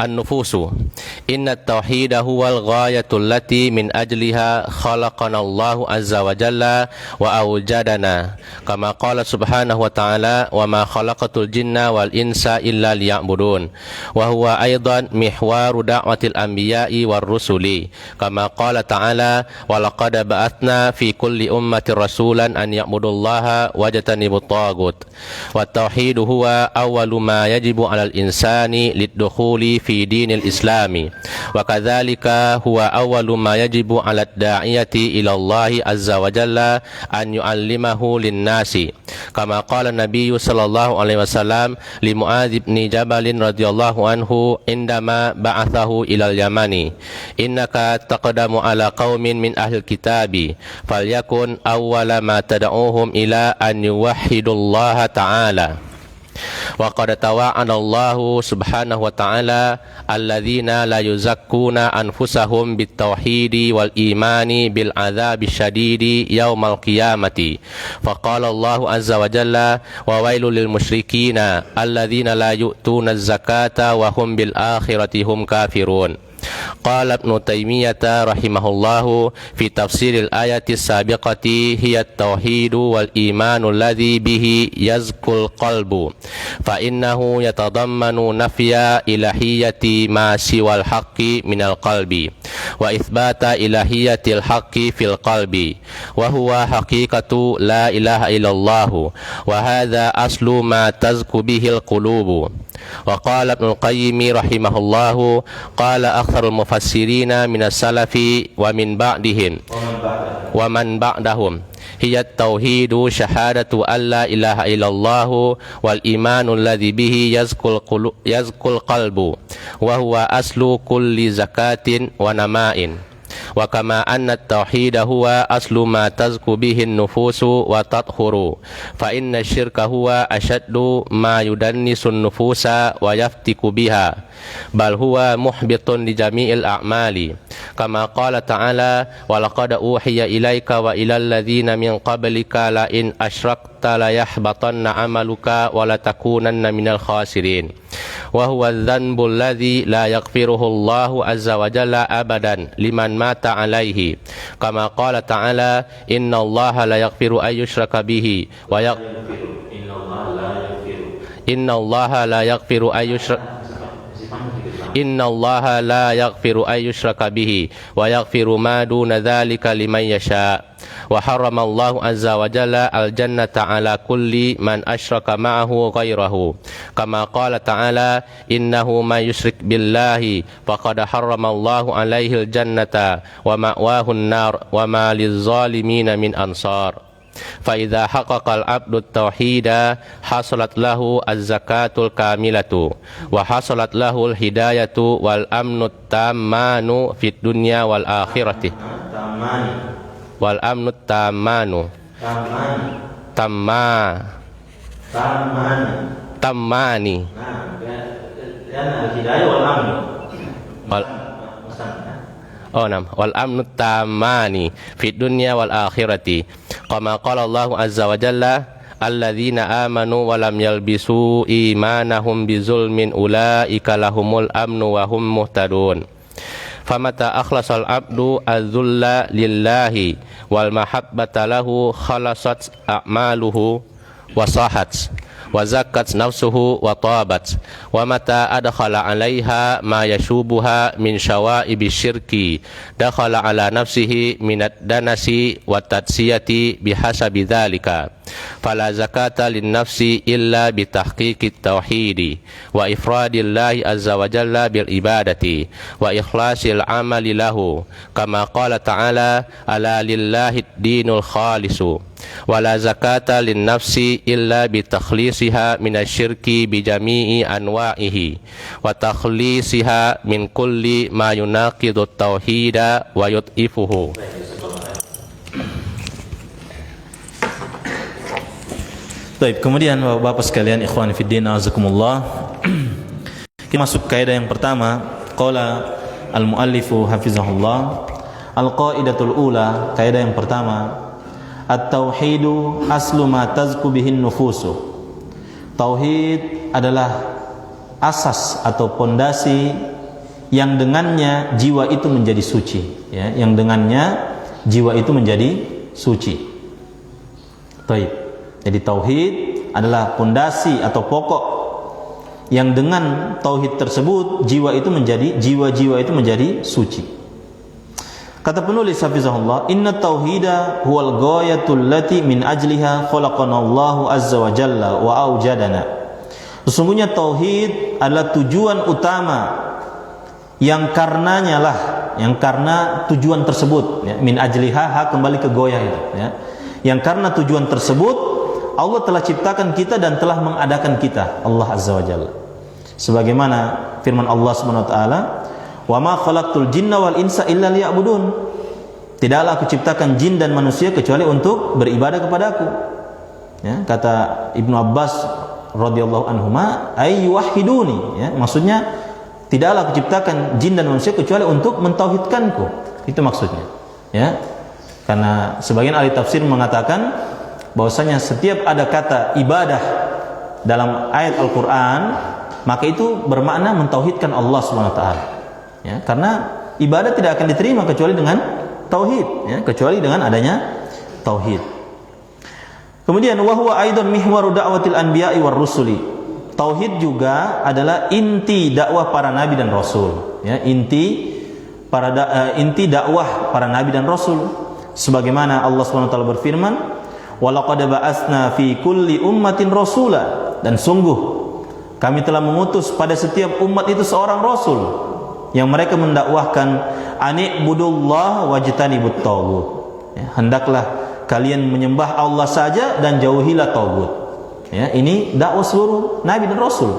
النفوس إن التوحيد هو الغاية التي من أجلها خلقنا الله عز وجل وأوجدنا كما قال سبحانه وتعالى: وما خلقت الجن والإنس إلا ليعبدون، وهو أيضا محور دعوة الأنبياء والرسل كما قال تعالى: ولقد بعثنا في كل أمة رسولا أن يعبدوا الله واجتنبوا الطاغوت. والتوحيد هو أول ما يجب على الإنسان للدخول في دين الإسلام، وكذلك هو أول ما يجب على الداعية إلى الله عز وجل أن يعلمه للناس كما قال النبي صلى الله عليه وسلم لمعاذ بن جبل رضي الله عنه عندما بعثه إلى اليمن: إنك تقدم على قوم من أهل الكتاب فليكن أول ما تدعوهم إلى أن يوحدوا الله تعالى. وقد توعد الله سبحانه وتعالى الذين لا يزكون أنفسهم بالتوحيد والإيمان بالعذاب الشديد يوم القيامة، فقال الله عز وجل: وويل للمشركين الذين لا يؤتون الزكاة وهم بالآخرة هم كافرون. قال ابن تيمية رحمه الله في تفسير الآية السابقة: هي التوحيد والإيمان الذي به يزكو القلب، فإنه يتضمن نفي إلهية ما سوى الحق من القلب وإثبات إلهية الحق في القلب، وهو حقيقة لا إله إلا الله، وهذا أصل ما تزكو به القلوب. وقال ابن القيم رحمه الله: قال أكثر المفسرين من السلف ومن بعدهم هي التوحيد شهادة أن لا إله إلا الله والإيمان الذي به يزكو القلب، وهو أصل كل زكاة ونماء. وكما أن التوحيد هو أصل ما تزكو به النفوس وتطهر، فإن الشرك هو أشد ما يدنس النفوس ويفتك بها، بل هو محبط لجميع الأعمال كما قال تعالى: ولقد أوحي إليك وإلى الذين من قبلك لئن أشركت ليحبطن عملك ولتكونن من الخاسرين. وهو الذنب الذي لا يغفره الله عز وجل أبدا لمن مات عليه كما قال تعالى: إن الله لا يغفر أن يشرك به إن الله لا يغفر أن يشرك به ويغفر ما دون ذلك لمن يشاء. وحرم الله عز وجل الجنة على كل من أشرك معه غيره كما قال تعالى: إنه من يشرك بالله فقد حرم الله عليه الجنة ومأواه النار وما للظالمين من أنصار. فإذا حقق العبد التوحيد حصلت له الزكاة الكاملة، وحصلت له الهداية والأمن التامان في الدنيا والآخرة. والأمن التامان تامان والأمن التامان في الدنيا والآخرة كما قال الله عز وجل: الذين آمنوا ولم يلبسوا إيمانهم بظلم أولئك لهم الأمن وهم مهتدون. فمتى أخلص العبد الذل لله والمحبة له خلصت أعماله وصحت وزكت نفسه وطابت. ومتى أدخل عليها ما يشوبها من شوائب الشرك دخل على نفسه من الدنس والتدسية بحسب ذلك. فلا زكاة للنفس إلا بتحقيق التوحيد وإفراد الله عز وجل بالعبادة وإخلاص العمل له كما قال تعالى: ألا لله الدين الخالص. ولا زكاة للنفس إلا بتخليصها من الشرك بجميع أنواعه وتخليصها من كل ما يناقض التوحيد ويضعفه. Baik, kemudian Bapak-bapak sekalian, ikhwan fiddin azakumullah, kita masuk kaidah yang pertama. Qala al-muallifu hafizahullah, Al-qaidatul ula, kaidah yang pertama, at-tauhidu aslu ma tazku bihin nufusu. Tauhid adalah asas atau pondasi yang dengannya jiwa itu menjadi suci, ya, yang dengannya jiwa itu menjadi suci. Baik. Jadi tauhid adalah pondasi atau pokok yang dengan tauhid tersebut jiwa itu menjadi suci. Kata penulis hafizahullah, inna tauhida huwal ghayatul lati min ajliha khalaqanallahu azza wa jalla wa aujadana. Sesungguhnya tauhid adalah tujuan utama yang karena tujuan tersebut, ya, min ajliha, kembali ke goyah itu, ya. Yang karena tujuan tersebut Allah telah ciptakan kita dan telah mengadakan kita, Allah azza wa jalla. Sebagaimana firman Allah Subhanahu wa taala, wa ma khalaqtul jinna wal insa illa liya'budun. Tidaklah aku ciptakan jin dan manusia kecuali untuk beribadah kepadaku. Ya, kata Ibnu Abbas radhiyallahu anhuma, ay yuwahhiduni, ya, maksudnya tidaklah aku ciptakan jin dan manusia kecuali untuk mentauhidkanku. Itu maksudnya. Ya. Karena sebagian ahli tafsir mengatakan bahwasanya setiap ada kata ibadah dalam ayat Al-Qur'an, maka itu bermakna mentauhidkan Allah Subhanahu wa taala. Ya, karena ibadah tidak akan diterima kecuali dengan tauhid, ya, kecuali dengan adanya tauhid. Kemudian wa huwa aidan mihwaru da'watil anbiya'i war rusuli. Tauhid juga adalah inti dakwah para nabi dan rasul, ya, inti dakwah para nabi dan rasul. Sebagaimana Allah Subhanahu wa taala berfirman, wa laqad ba'atsna fi kulli ummatin rasula, dan sungguh kami telah mengutus pada setiap umat itu seorang rasul yang mereka mendakwahkan ani'budullah wajtanibut taghut, ya, hendaklah kalian menyembah Allah saja dan jauhilah taghut. Ya, ini dakwah seluruh nabi dan rasul,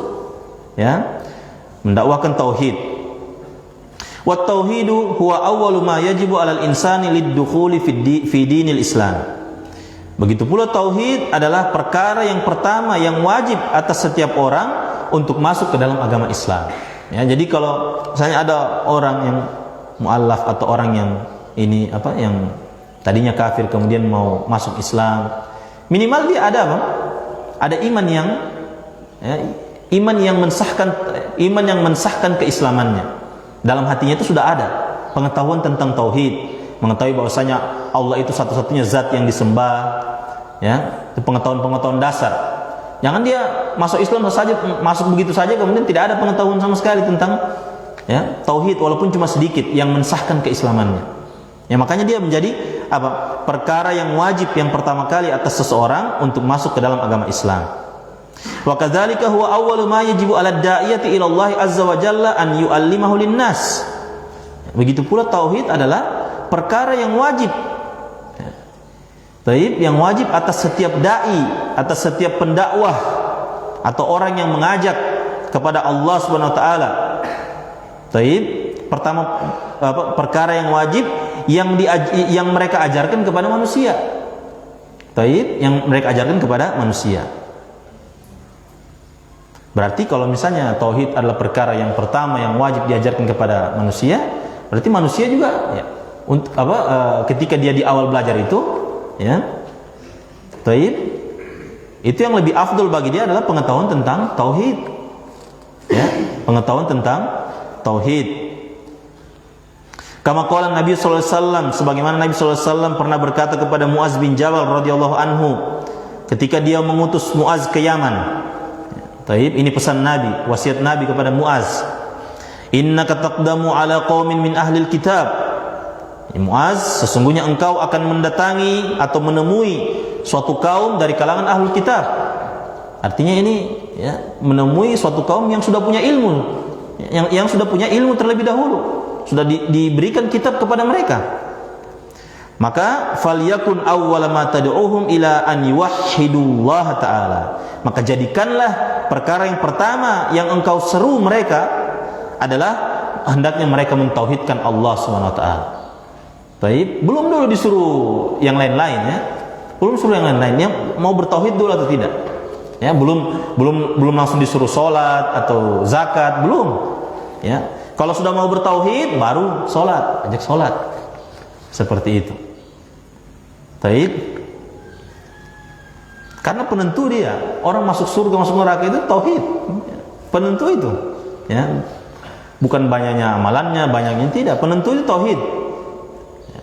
ya, mendakwahkan tauhid. Wat tauhidu huwa awwalu ma yajibu 'alal insani lid-dukhuli fi dinil Islam. Begitu pula tauhid adalah perkara yang pertama yang wajib atas setiap orang untuk masuk ke dalam agama Islam. Ya, jadi kalau misalnya ada orang yang mu'allaf atau orang yang yang tadinya kafir kemudian mau masuk Islam, minimal dia ada apa? Ada iman yang mensahkan keislamannya. Dalam hatinya itu sudah ada pengetahuan tentang tauhid, mengetahui bahwasanya Allah itu satu-satunya zat yang disembah, ya, itu pengetahuan dasar. Jangan dia masuk Islam saja, masuk begitu saja kemudian tidak ada pengetahuan sama sekali tentang, ya, tauhid walaupun cuma sedikit yang mensahkan keislamannya. Ya, makanya dia menjadi apa? Perkara yang wajib yang pertama kali atas seseorang untuk masuk ke dalam agama Islam. Wa kadzalika huwa awwalu ma yajibu 'ala ad-da'iyati ila Allah azza wa jalla an yu'allimahu lin-nas. Begitu pula tauhid adalah perkara yang wajib. Yang wajib atas setiap dai, atas setiap pendakwah atau orang yang mengajak kepada Allah Subhanahu wa taala. Pertama perkara yang wajib yang mereka ajarkan kepada manusia. Yang mereka ajarkan kepada manusia. Berarti kalau misalnya tauhid adalah perkara yang pertama yang wajib diajarkan kepada manusia, berarti manusia juga, ya, ketika dia di awal belajar itu, ya, itu yang lebih afdol bagi dia adalah pengetahuan tentang tauhid, ya, pengetahuan tentang tauhid. Kama qala Nabi sallallahu alaihi wasallam, sebagaimana Nabi sallallahu alaihi wasallam pernah berkata kepada Muaz bin Jabal radhiyallahu anhu ketika dia mengutus Muaz ke Yaman. Ini pesan Nabi, wasiat Nabi kepada Muaz. Innaka taqdamu ala qaumin min ahlil kitab. Muaz, sesungguhnya engkau akan mendatangi atau menemui suatu kaum dari kalangan ahlul kitab. Artinya ini, ya, menemui suatu kaum yang sudah punya ilmu, yang sudah punya ilmu terlebih dahulu, sudah diberikan kitab kepada mereka. Maka falyakun awwala ma tad'uhum ila an yuwahhidullah ta'ala. Maka jadikanlah perkara yang pertama yang engkau seru mereka adalah hendaknya mereka mentauhidkan Allah Subhanahu wa taala. Belum dulu disuruh yang lain-lain, ya. Belum suruh yang lain-lain, yang mau bertauhid dulu atau tidak. Ya, belum langsung disuruh salat atau zakat, belum. Ya. Kalau sudah mau bertauhid baru salat, ajak salat. Seperti itu. Taib. Karena penentu dia, orang masuk surga masuk neraka itu tauhid. Penentu itu, ya. Bukan banyaknya amalannya, banyaknya tidak. Penentu itu tauhid.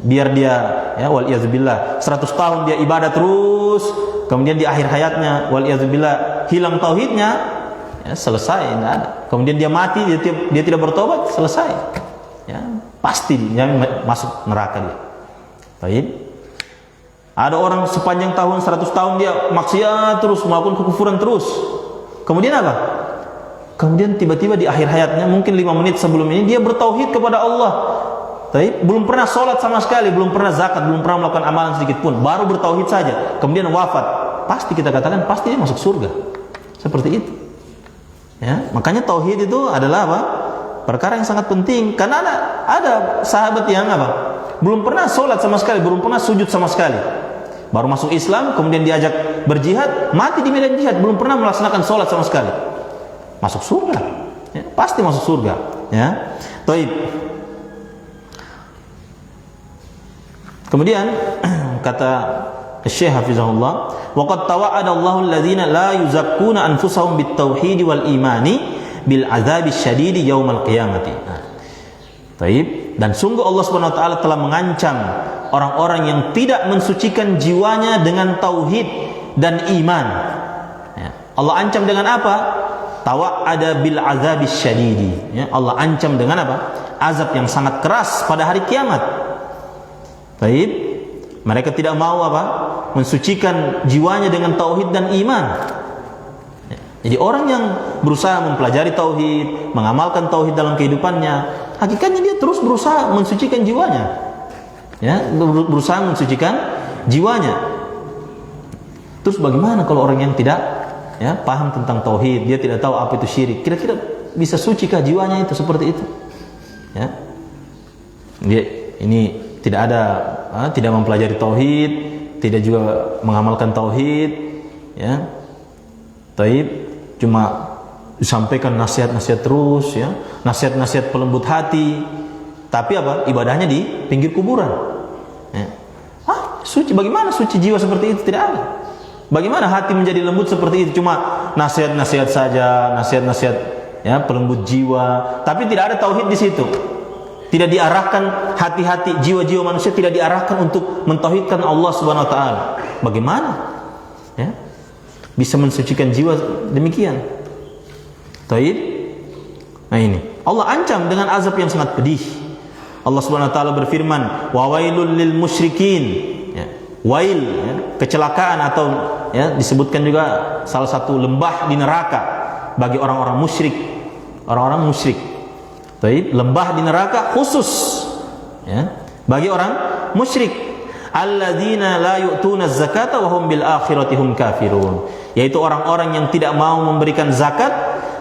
Biar dia, ya, wal-iyazubillah, 100 tahun dia ibadah terus, kemudian di akhir hayatnya, wal-iyazubillah, hilang tauhidnya, ya, selesai, tidak ada. Kemudian dia mati, dia tidak bertobat, selesai. Ya, pasti dia masuk neraka dia. Baik. Ada orang sepanjang tahun 100 tahun dia maksiat terus, melakukan kekufuran terus. Kemudian apa? Kemudian tiba-tiba di akhir hayatnya, mungkin 5 menit sebelum ini dia bertauhid kepada Allah. Tapi belum pernah sholat sama sekali, belum pernah zakat, belum pernah melakukan amalan sedikit pun, baru bertauhid saja. Kemudian wafat, pasti kita katakan pasti dia masuk surga. Seperti itu. Ya, makanya tauhid itu adalah apa? Perkara yang sangat penting. Karena ada sahabat yang apa? Belum pernah sholat sama sekali, belum pernah sujud sama sekali. Baru masuk Islam, kemudian diajak berjihad, mati di medan jihad, belum pernah melaksanakan sholat sama sekali. Masuk surga, ya, pasti masuk surga. Ya, taib. Kemudian kata Syekh Hafizahullah, waqad tawa'ada Allahu alladhina la yuzakkuna anfusahum bit-tauhid wal imani bil azabi syadidi yaumal qiyamati. Taib. Dan sungguh Allah Subhanahu wa taala telah mengancam orang-orang yang tidak mensucikan jiwanya dengan tauhid dan iman. Ya. Allah ancam dengan apa? Tawa'ada bil azabis syadidi. Ya, Allah ancam dengan apa? Azab yang sangat keras pada hari kiamat. Baik. Mereka tidak mau apa? Mensucikan jiwanya dengan tauhid dan iman. Ya. Jadi orang yang berusaha mempelajari tauhid, mengamalkan tauhid dalam kehidupannya, hakikatnya dia terus berusaha mensucikan jiwanya. Ya, berusaha mensucikan jiwanya. Terus bagaimana kalau orang yang tidak, ya, paham tentang tauhid, dia tidak tahu apa itu syirik, kira-kira bisa sucikah jiwanya itu seperti itu? Ya, dia ini tidak ada, tidak mempelajari tauhid, tidak juga mengamalkan tauhid, ya, taib, cuma disampaikan nasihat-nasihat terus, ya, nasihat-nasihat pelembut hati, tapi apa? Ibadahnya di pinggir kuburan. Ya. Suci, bagaimana suci jiwa seperti itu? Tidak ada. Bagaimana hati menjadi lembut seperti itu? Cuma nasihat-nasihat saja, nasihat-nasihat, ya, pelembut jiwa, tapi tidak ada tauhid di situ. Tidak diarahkan hati-hati jiwa-jiwa manusia, tidak diarahkan untuk mentauhidkan Allah Subhanahu wa taala. Bagaimana? Ya, bisa mensucikan jiwa demikian. Taib. Nah ini, Allah ancam dengan azab yang sangat pedih. Allah Subhanahu wa taala berfirman, "Wa wailul lil musyrikin." Ya, wail, ya, kecelakaan, atau, ya, disebutkan juga salah satu lembah di neraka bagi orang-orang musyrik. Orang-orang musyrik. Baik, lembah di neraka khusus, ya, bagi orang musyrik. Alladzina la yu'tuna zakata wa hum bil akhirati hum kafirun. Yaitu orang-orang yang tidak mau memberikan zakat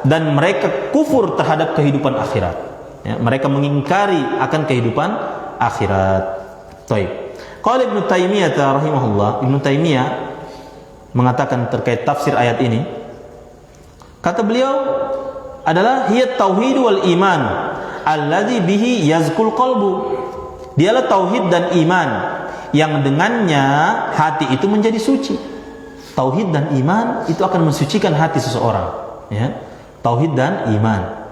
dan mereka kufur terhadap kehidupan akhirat. Ya, mereka mengingkari akan kehidupan akhirat. Baik. Qala Ibnu Taimiyah rahimahullah, Ibnu Taimiyah mengatakan terkait tafsir ayat ini, kata beliau adalah hiya tauhid wal iman alladzi bihi yazkul qalbu. Dialah tauhid dan iman yang dengannya hati itu menjadi suci. Tauhid dan iman itu akan mensucikan hati seseorang, ya. Tauhid dan iman,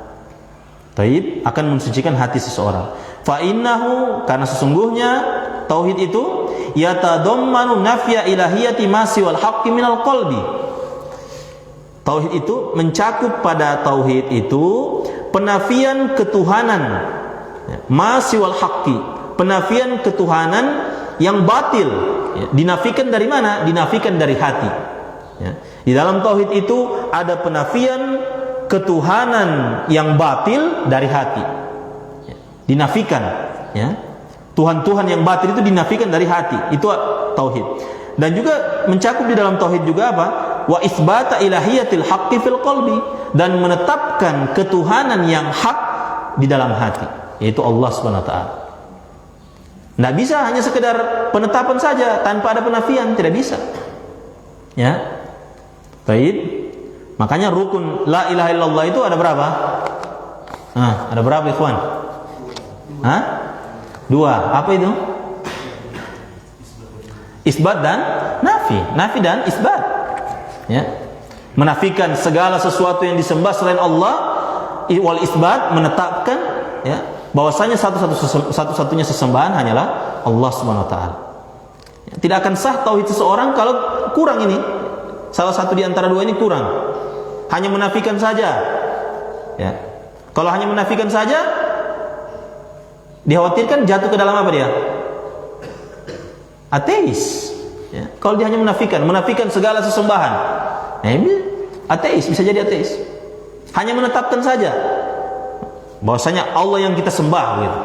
taib, akan mensucikan hati seseorang. Fa innahu, karena sesungguhnya tauhid itu yatadammanu nafya ilahiyati ma siwal haqqi minal qalbi. Tauhid itu mencakup pada tauhid itu penafian ketuhanan, ma siwal haqqi, penafian ketuhanan yang batil. Ya, dinafikan dari mana? Dinafikan dari hati. Ya. Di dalam tauhid itu ada penafian ketuhanan yang batil dari hati. Ya. Dinafikan, ya. Tuhan-tuhan yang batil itu dinafikan dari hati. Itu tauhid. Dan juga mencakup di dalam tauhid juga apa? Wa isbata ilahiyatil haqqi fil qalbi, dan menetapkan ketuhanan yang hak di dalam hati, yaitu Allah Subhanahu wa taala. Tidak bisa hanya sekedar penetapan saja tanpa ada penafian, tidak bisa. Ya. Baik. Makanya rukun la ilaha illallah itu ada berapa? Ada berapa, ikhwan? 2. Apa itu? Isbat dan nafi. Nafi dan isbat. Ya. Menafikan segala sesuatu yang disembah selain Allah, wal isbat menetapkan ya bahwasanya satu-satunya sesembahan hanyalah Allah Subhanahu wa taala. Tidak akan sah tauhid seseorang kalau kurang ini. Salah satu di antara dua ini kurang. Hanya menafikan saja. Ya. Kalau hanya menafikan saja, dikhawatirkan jatuh ke dalam apa dia? Ateis. Ya. Kalau dia hanya menafikan segala sesembahan, ateis, bisa jadi ateis. Hanya menetapkan saja bahwasanya Allah yang kita sembah gitu,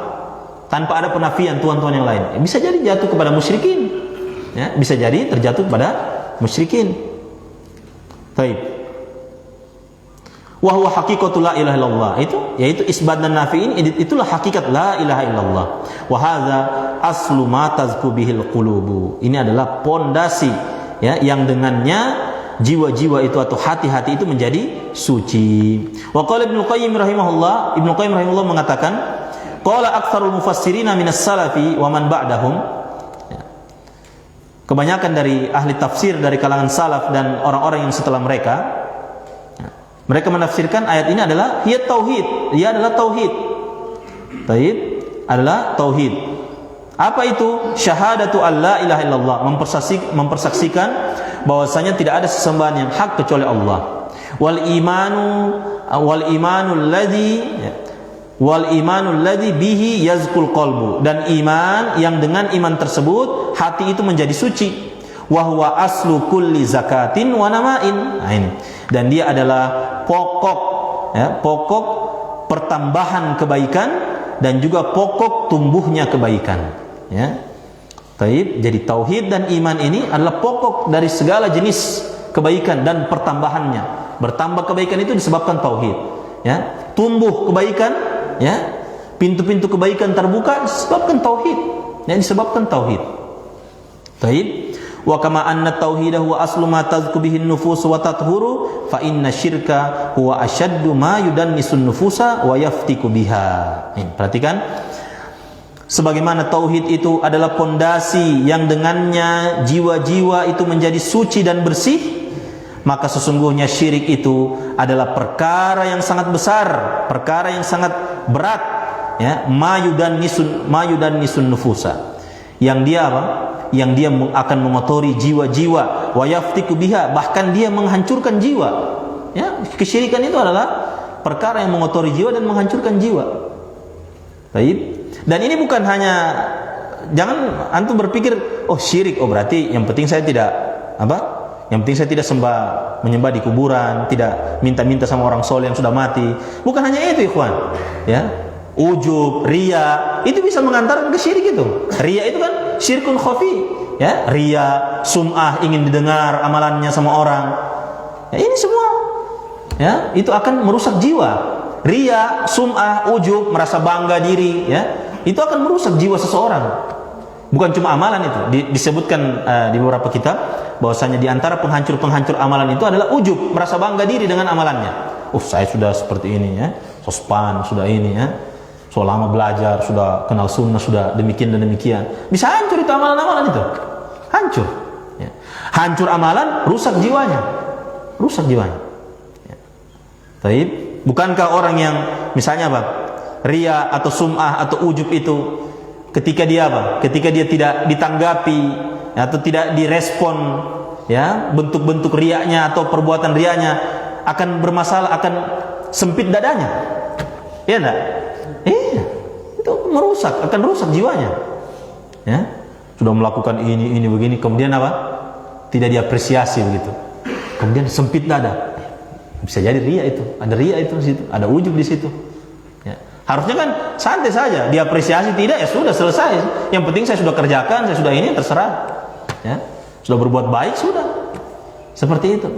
tanpa ada penafian Tuhan-Tuhan yang lain, bisa jadi jatuh kepada musyrikin. Ya, bisa jadi terjatuh kepada musyrikin. Baik. Wa huwa haqiqatul la ilaha illallah, itu yaitu isbat dan nafi ini, itulah hakikat la ilaha illallah. Wa hadza aslu ma tazku bihil qulubu. Ini adalah pondasi ya yang dengannya jiwa-jiwa itu atau hati-hati itu menjadi suci. Wa qala Ibnu Qayyim rahimahullah mengatakan, qala aktsarul mufassirina minas salafi wa man ba'dahum. Kebanyakan dari ahli tafsir dari kalangan salaf dan orang-orang yang setelah mereka menafsirkan ayat ini adalah hiya tauhid, ia adalah tauhid. Taib adalah tauhid. Apa itu? Syahadatu alla ilaha illallah, mempersaksikan bahwasanya tidak ada sesembahan yang hak kecuali Allah. Wal imanul ladzi bihi yazkul qalbu, dan iman yang dengan iman tersebut hati itu menjadi suci. Wa huwa aslu kulli zakatin wa nama'in. Nah, ini. Dan dia adalah pokok pertambahan kebaikan dan juga pokok tumbuhnya kebaikan. Ya. Taib. Jadi tauhid dan iman ini adalah pokok dari segala jenis kebaikan dan pertambahannya. Bertambah kebaikan itu disebabkan tauhid. Ya. Tumbuh kebaikan, ya. Pintu-pintu kebaikan terbuka disebabkan tauhid. Ya, disebabkan tauhid. Taib. Wa kama anna tauhida huwa aslu ma tazku bihi an-nufus wa tathuru fa inna syirka huwa ashaddu ma yudannisun nufusa wa yaftiku biha. Perhatikan, sebagaimana tauhid itu adalah pondasi yang dengannya jiwa-jiwa itu menjadi suci dan bersih, maka sesungguhnya syirik itu adalah perkara yang sangat besar, perkara yang sangat berat, ya, ma yudannisun nufusa. Yang dia apa? Yang dia akan mengotori jiwa-jiwa, wa yaftiku biha, bahkan dia menghancurkan jiwa. Ya, kesyirikan itu adalah perkara yang mengotori jiwa dan menghancurkan jiwa. Baik. Dan ini bukan hanya, jangan antum berpikir, oh syirik, oh berarti yang penting saya tidak yang penting saya tidak menyembah di kuburan, tidak minta-minta sama orang soleh yang sudah mati. Bukan hanya itu, ikhwan. Ya. Ujub, riya, itu bisa mengantarkan ke syirik itu. Riya itu kan syirkun khafi, ya. Riya, sum'ah, ingin didengar amalannya sama orang. Ya, ini semua, ya, itu akan merusak jiwa. Riya, sum'ah, ujub, merasa bangga diri, ya, itu akan merusak jiwa seseorang. Bukan cuma amalan itu. Disebutkan di beberapa kitab bahwasanya di antara penghancur-penghancur amalan itu adalah ujub, merasa bangga diri dengan amalannya. Saya sudah seperti ini, ya, sospan, sudah ini, ya, so lama belajar, sudah kenal sunnah, sudah demikian dan demikian. Bisa hancur itu amalan-amalan itu. Hancur. Ya. Hancur amalan, rusak jiwanya. Rusak jiwanya. Ya. Taib. Bukankah orang yang misalnya riya atau sum'ah atau ujub itu ketika dia ketika dia tidak ditanggapi atau tidak direspon, ya, bentuk-bentuk riyanya atau perbuatan riyanya akan bermasalah, akan sempit dadanya. Iya enggak? Iya, itu akan rusak jiwanya. Ya, sudah melakukan ini begini, kemudian tidak diapresiasi begitu. Kemudian sempit dada. Bisa jadi riya itu, ada riya itu di situ, ada ujub di situ. Ya. Harusnya kan santai saja, diapresiasi tidak, ya sudah selesai. Yang penting saya sudah kerjakan, saya sudah ini, terserah. Ya, sudah berbuat baik sudah. Seperti itu.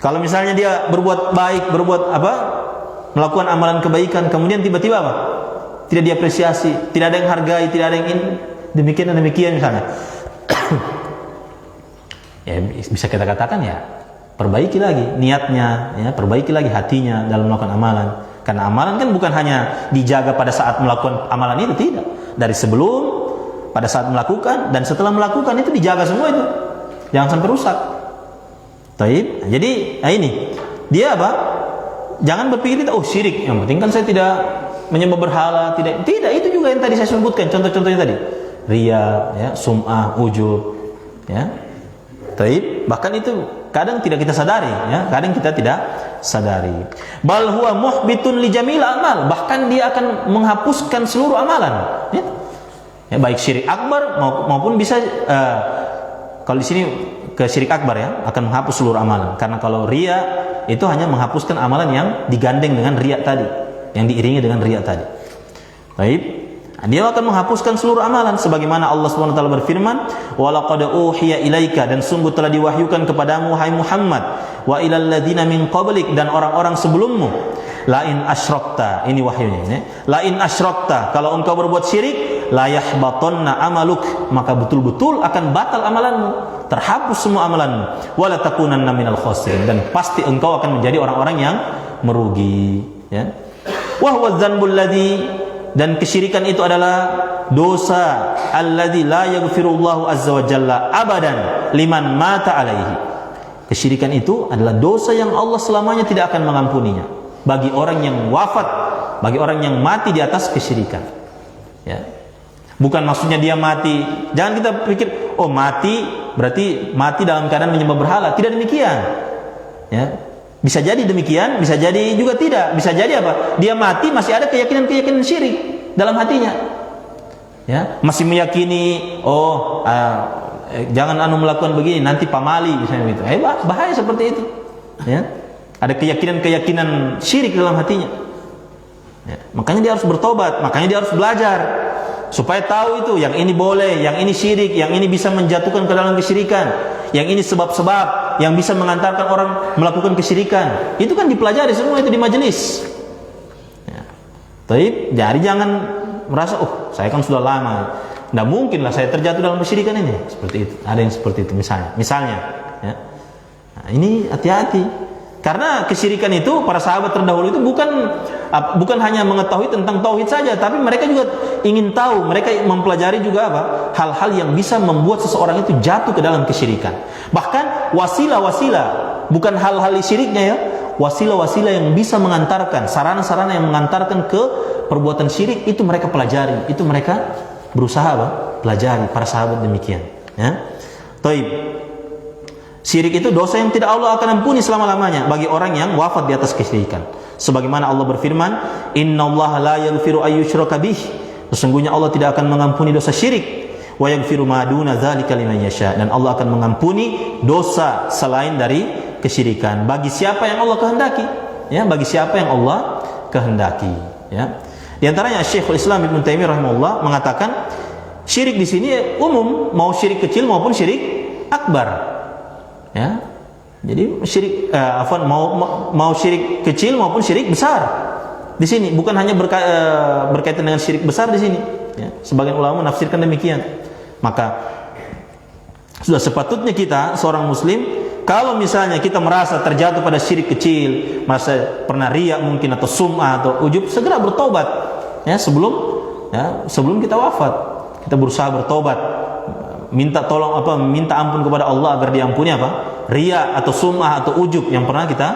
Kalau misalnya dia berbuat baik, melakukan amalan kebaikan, kemudian tiba-tiba tidak diapresiasi, tidak ada yang hargai, tidak ada yang ini, demikian dan demikian misalnya. Ya, bisa kita katakan, ya, perbaiki lagi niatnya, ya, perbaiki lagi hatinya dalam melakukan amalan. Karena amalan kan bukan hanya dijaga pada saat melakukan amalan itu, tidak. Dari sebelum pada saat melakukan dan setelah melakukan itu dijaga semua itu. Jangan sampai rusak. Taib. Jadi, ini dia apa? Jangan berpikir oh syirik. Yang penting kan saya tidak menyembah berhala, tidak. Tidak, itu juga yang tadi saya sebutkan contoh-contohnya tadi. Riya, ya, sum'ah, ujub, ya. Taib. Bahkan itu kadang tidak kita sadari, ya. Kadang kita tidak sadari. Bal huwa muhbitun li jamil amal. Bahkan dia akan menghapuskan seluruh amalan, ya. Ya, baik syirik akbar maupun bisa kalau di sini ke syirik akbar, ya, akan menghapus seluruh amalan. Karena kalau riya itu hanya menghapuskan amalan yang digandeng dengan riya tadi, yang diiringi dengan riya tadi. Baik, dia akan menghapuskan seluruh amalan sebagaimana Allah Subhanahu wa taala berfirman, "Wa laqad uhiya ilaika," dan sungguh telah diwahyukan kepadamu hai Muhammad, "wa ilal ladzina min qablik," dan orang-orang sebelummu, "la in asyrakta," ini wahyunya ini, "la in asyrakta," kalau engkau berbuat syirik, "la yahbatanna amaluk," maka betul-betul akan batal amalanmu, terhapus semua amalanmu, "wa la takunanna minal khasirin," dan pasti engkau akan menjadi orang-orang yang merugi, ya. Wa huwa dzanbul ladzi, dan kesyirikan itu adalah dosa alladzi la yaghfirullahu azza wa jalla abadan liman mata alaihi. Kesyirikan itu adalah dosa yang Allah selamanya tidak akan mengampuninya bagi orang yang wafat, bagi orang yang mati di atas kesyirikan, ya. Bukan maksudnya dia mati, jangan kita pikir oh mati berarti mati dalam keadaan menyembah berhala. Tidak demikian, ya. Bisa jadi demikian, bisa jadi juga tidak. Bisa jadi apa? Dia mati masih ada keyakinan-keyakinan syirik dalam hatinya, ya. Masih meyakini jangan melakukan begini, nanti pamali misalnya gitu. Bahaya seperti itu, ya. Ada keyakinan-keyakinan syirik dalam hatinya, ya. Makanya dia harus bertobat, makanya dia harus belajar supaya tahu itu yang ini boleh, yang ini syirik, yang ini bisa menjatuhkan ke dalam kesyirikan, yang ini sebab-sebab yang bisa mengantarkan orang melakukan kesyirikan. Itu kan dipelajari semua itu di majelis, ya. Tapi jadi jangan merasa saya kan sudah lama, tidak mungkinlah saya terjatuh dalam kesyirikan ini. Seperti itu. Ada yang seperti itu misalnya, ya. Nah, ini hati-hati. Karena kesyirikan itu para sahabat terdahulu itu bukan hanya mengetahui tentang tauhid saja, tapi mereka juga ingin tahu, mereka mempelajari juga hal-hal yang bisa membuat seseorang itu jatuh ke dalam kesyirikan. Bahkan wasilah-wasilah, bukan hal-hal syiriknya, ya, wasilah-wasilah yang bisa mengantarkan, sarana-sarana yang mengantarkan ke perbuatan syirik itu mereka pelajari, itu mereka berusaha pelajari, para sahabat demikian, ya. Taib. Syirik itu dosa yang tidak Allah akan ampuni selama-lamanya bagi orang yang wafat di atas kesyirikan. Sebagaimana Allah berfirman, "Innallaha la yaghfiru ayyushraka bih." Sesungguhnya Allah tidak akan mengampuni dosa syirik. Wa yaghfiru ma duna dzalika liman yasha. Dan Allah akan mengampuni dosa selain dari kesyirikan bagi siapa yang Allah kehendaki, ya, bagi siapa yang Allah kehendaki, ya. Di antaranya Syekhul Islam Ibnu Taimiyah rahimahullah mengatakan syirik di sini umum, mau syirik kecil maupun syirik akbar. Ya, jadi syirik mau syirik kecil maupun syirik besar di sini bukan hanya berkaitan dengan syirik besar di sini, ya. Sebagian ulama menafsirkan demikian. Maka sudah sepatutnya kita seorang muslim, kalau misalnya kita merasa terjatuh pada syirik kecil, merasa pernah riya mungkin atau sum'ah atau ujub, segera bertobat, ya, sebelum kita wafat. Kita berusaha bertobat, minta ampun kepada Allah agar diampuni riya atau sum'ah atau ujub yang pernah kita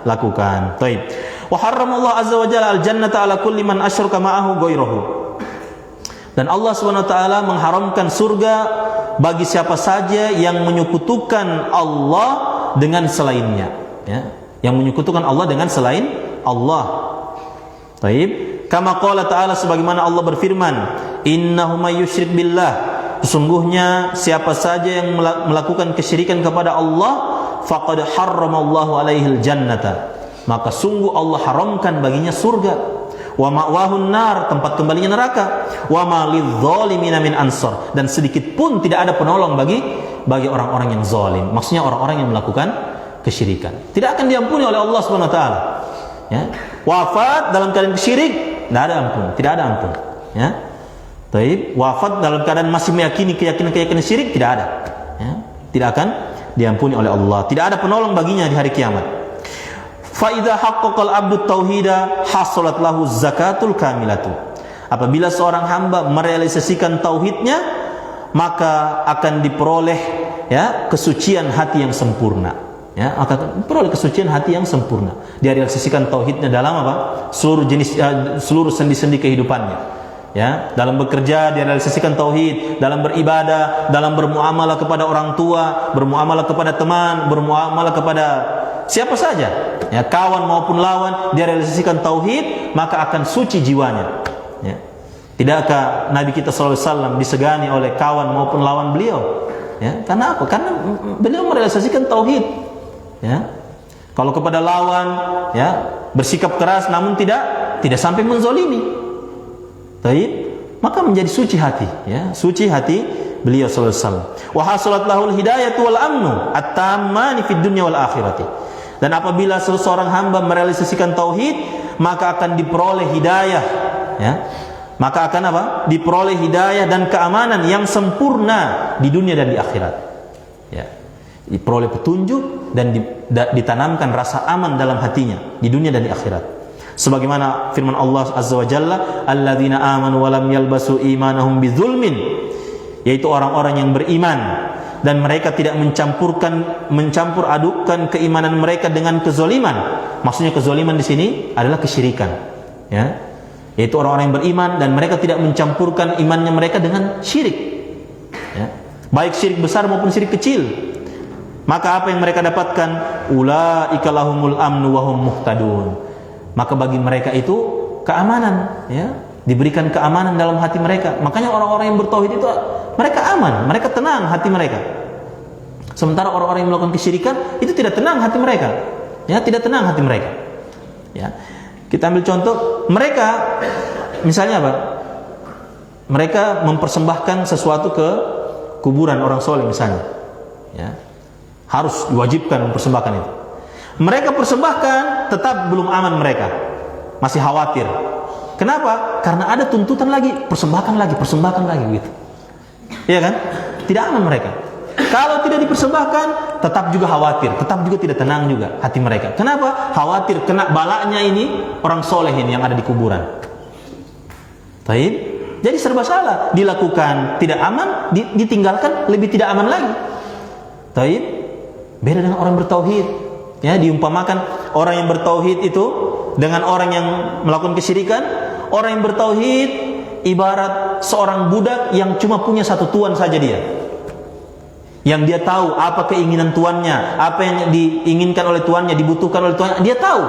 lakukan. Baik. Wa harramallahu azza wa jalla al-jannata ala kulli man asyraka ma'ahu ghairahu. Dan Allah Subhanahu wa taala mengharamkan surga bagi siapa saja yang menyekutukan Allah dengan selainnya, ya. Yang menyekutukan Allah dengan selain Allah. Baik. Kama qala ta'ala, sebagaimana Allah berfirman, "Innahu may yusyrik billah," sesungguhnya siapa saja yang melakukan kesyirikan kepada Allah, faqad harramallahu alaihil jannata, maka sungguh Allah haramkan baginya surga, wa ma'wahun nar, tempat kembalinya neraka, wa ma lidzalimina min ansar, dan sedikit pun tidak ada penolong bagi orang-orang yang zalim. Maksudnya orang-orang yang melakukan kesyirikan tidak akan diampuni oleh Allah Subhanahu wa taala, ya. Wafat dalam keadaan syirik, tidak ada ampun, ya. Baik, wafat dalam keadaan masih meyakini keyakinan syirik, tidak ada, ya. Tidak akan diampuni oleh Allah, tidak ada penolong baginya di hari kiamat. Fa idza haqqaqal abdu tauhida hasalat lahu zakatul kamilatu. Apabila seorang hamba merealisasikan tauhidnya, maka akan diperoleh ya kesucian hati yang sempurna. Ya, akan diperoleh kesucian hati yang sempurna. Dia realisasikan tauhidnya dalam apa? Seluruh jenis seluruh sendi-sendi kehidupannya. Ya, dalam bekerja dia realisasikan tauhid, dalam beribadah, dalam bermuamalah kepada orang tua, bermuamalah kepada teman, bermuamalah kepada siapa saja. Ya, kawan maupun lawan dia realisasikan tauhid, maka akan suci jiwanya. Ya. Tidakkah Nabi kita SAW disegani oleh kawan maupun lawan beliau? Ya, karena apa? Karena beliau merealisasikan tauhid. Ya. Kalau kepada lawan, ya, bersikap keras namun tidak sampai menzolimi. Baik, maka menjadi suci hati, ya, suci hati beliau sallallahu alaihi wasallam. Wa hasalat lahul hidayatu wal amnu at-tammani fid dunya wal akhirati. Dan apabila seseorang hamba merealisasikan tauhid, maka akan diperoleh hidayah, ya. Maka akan apa? Diperoleh hidayah dan keamanan yang sempurna di dunia dan di akhirat. Ya. Diperoleh petunjuk dan ditanamkan rasa aman dalam hatinya di dunia dan di akhirat. Sebagaimana firman Allah Azza wa Jalla, alladzina amanu wa lam yalbasu imanahum bidzulmin, yaitu orang-orang yang beriman dan mereka tidak mencampur adukkan keimanan mereka dengan kezaliman. Maksudnya kezaliman di sini adalah kesyirikan, ya. Yaitu orang-orang yang beriman dan mereka tidak mencampurkan imannya mereka dengan syirik, ya. Baik syirik besar maupun syirik kecil. Maka apa yang mereka dapatkan? Ulaika lahumul amnu wa hum muhtadun. Maka bagi mereka itu keamanan, ya, diberikan keamanan dalam hati mereka. Makanya orang-orang yang bertauhid itu mereka aman, mereka tenang hati mereka. Sementara orang-orang yang melakukan kesyirikan itu tidak tenang hati mereka, ya, tidak tenang hati mereka. Ya, kita ambil contoh mereka, misalnya apa? Mereka mempersembahkan sesuatu ke kuburan orang soleh misalnya, ya, harus diwajibkan mempersembahkan itu. Mereka persembahkan, tetap belum aman mereka, masih khawatir. Kenapa? Karena ada tuntutan lagi, persembahkan lagi gitu. Iya kan? Tidak aman mereka. Kalau tidak dipersembahkan, tetap juga khawatir, tetap juga tidak tenang juga hati mereka. Kenapa? Khawatir kena balaknya ini orang soleh ini yang ada di kuburan. Baik. Jadi serba salah, dilakukan tidak aman, ditinggalkan lebih tidak aman lagi. Baik. Beda dengan orang bertauhid. Ya, diumpamakan orang yang bertauhid itu dengan orang yang melakukan kesyirikan. Orang yang bertauhid ibarat seorang budak yang cuma punya satu tuan saja dia. Yang dia tahu apa keinginan tuannya, apa yang diinginkan oleh tuannya, dibutuhkan oleh tuannya, dia tahu.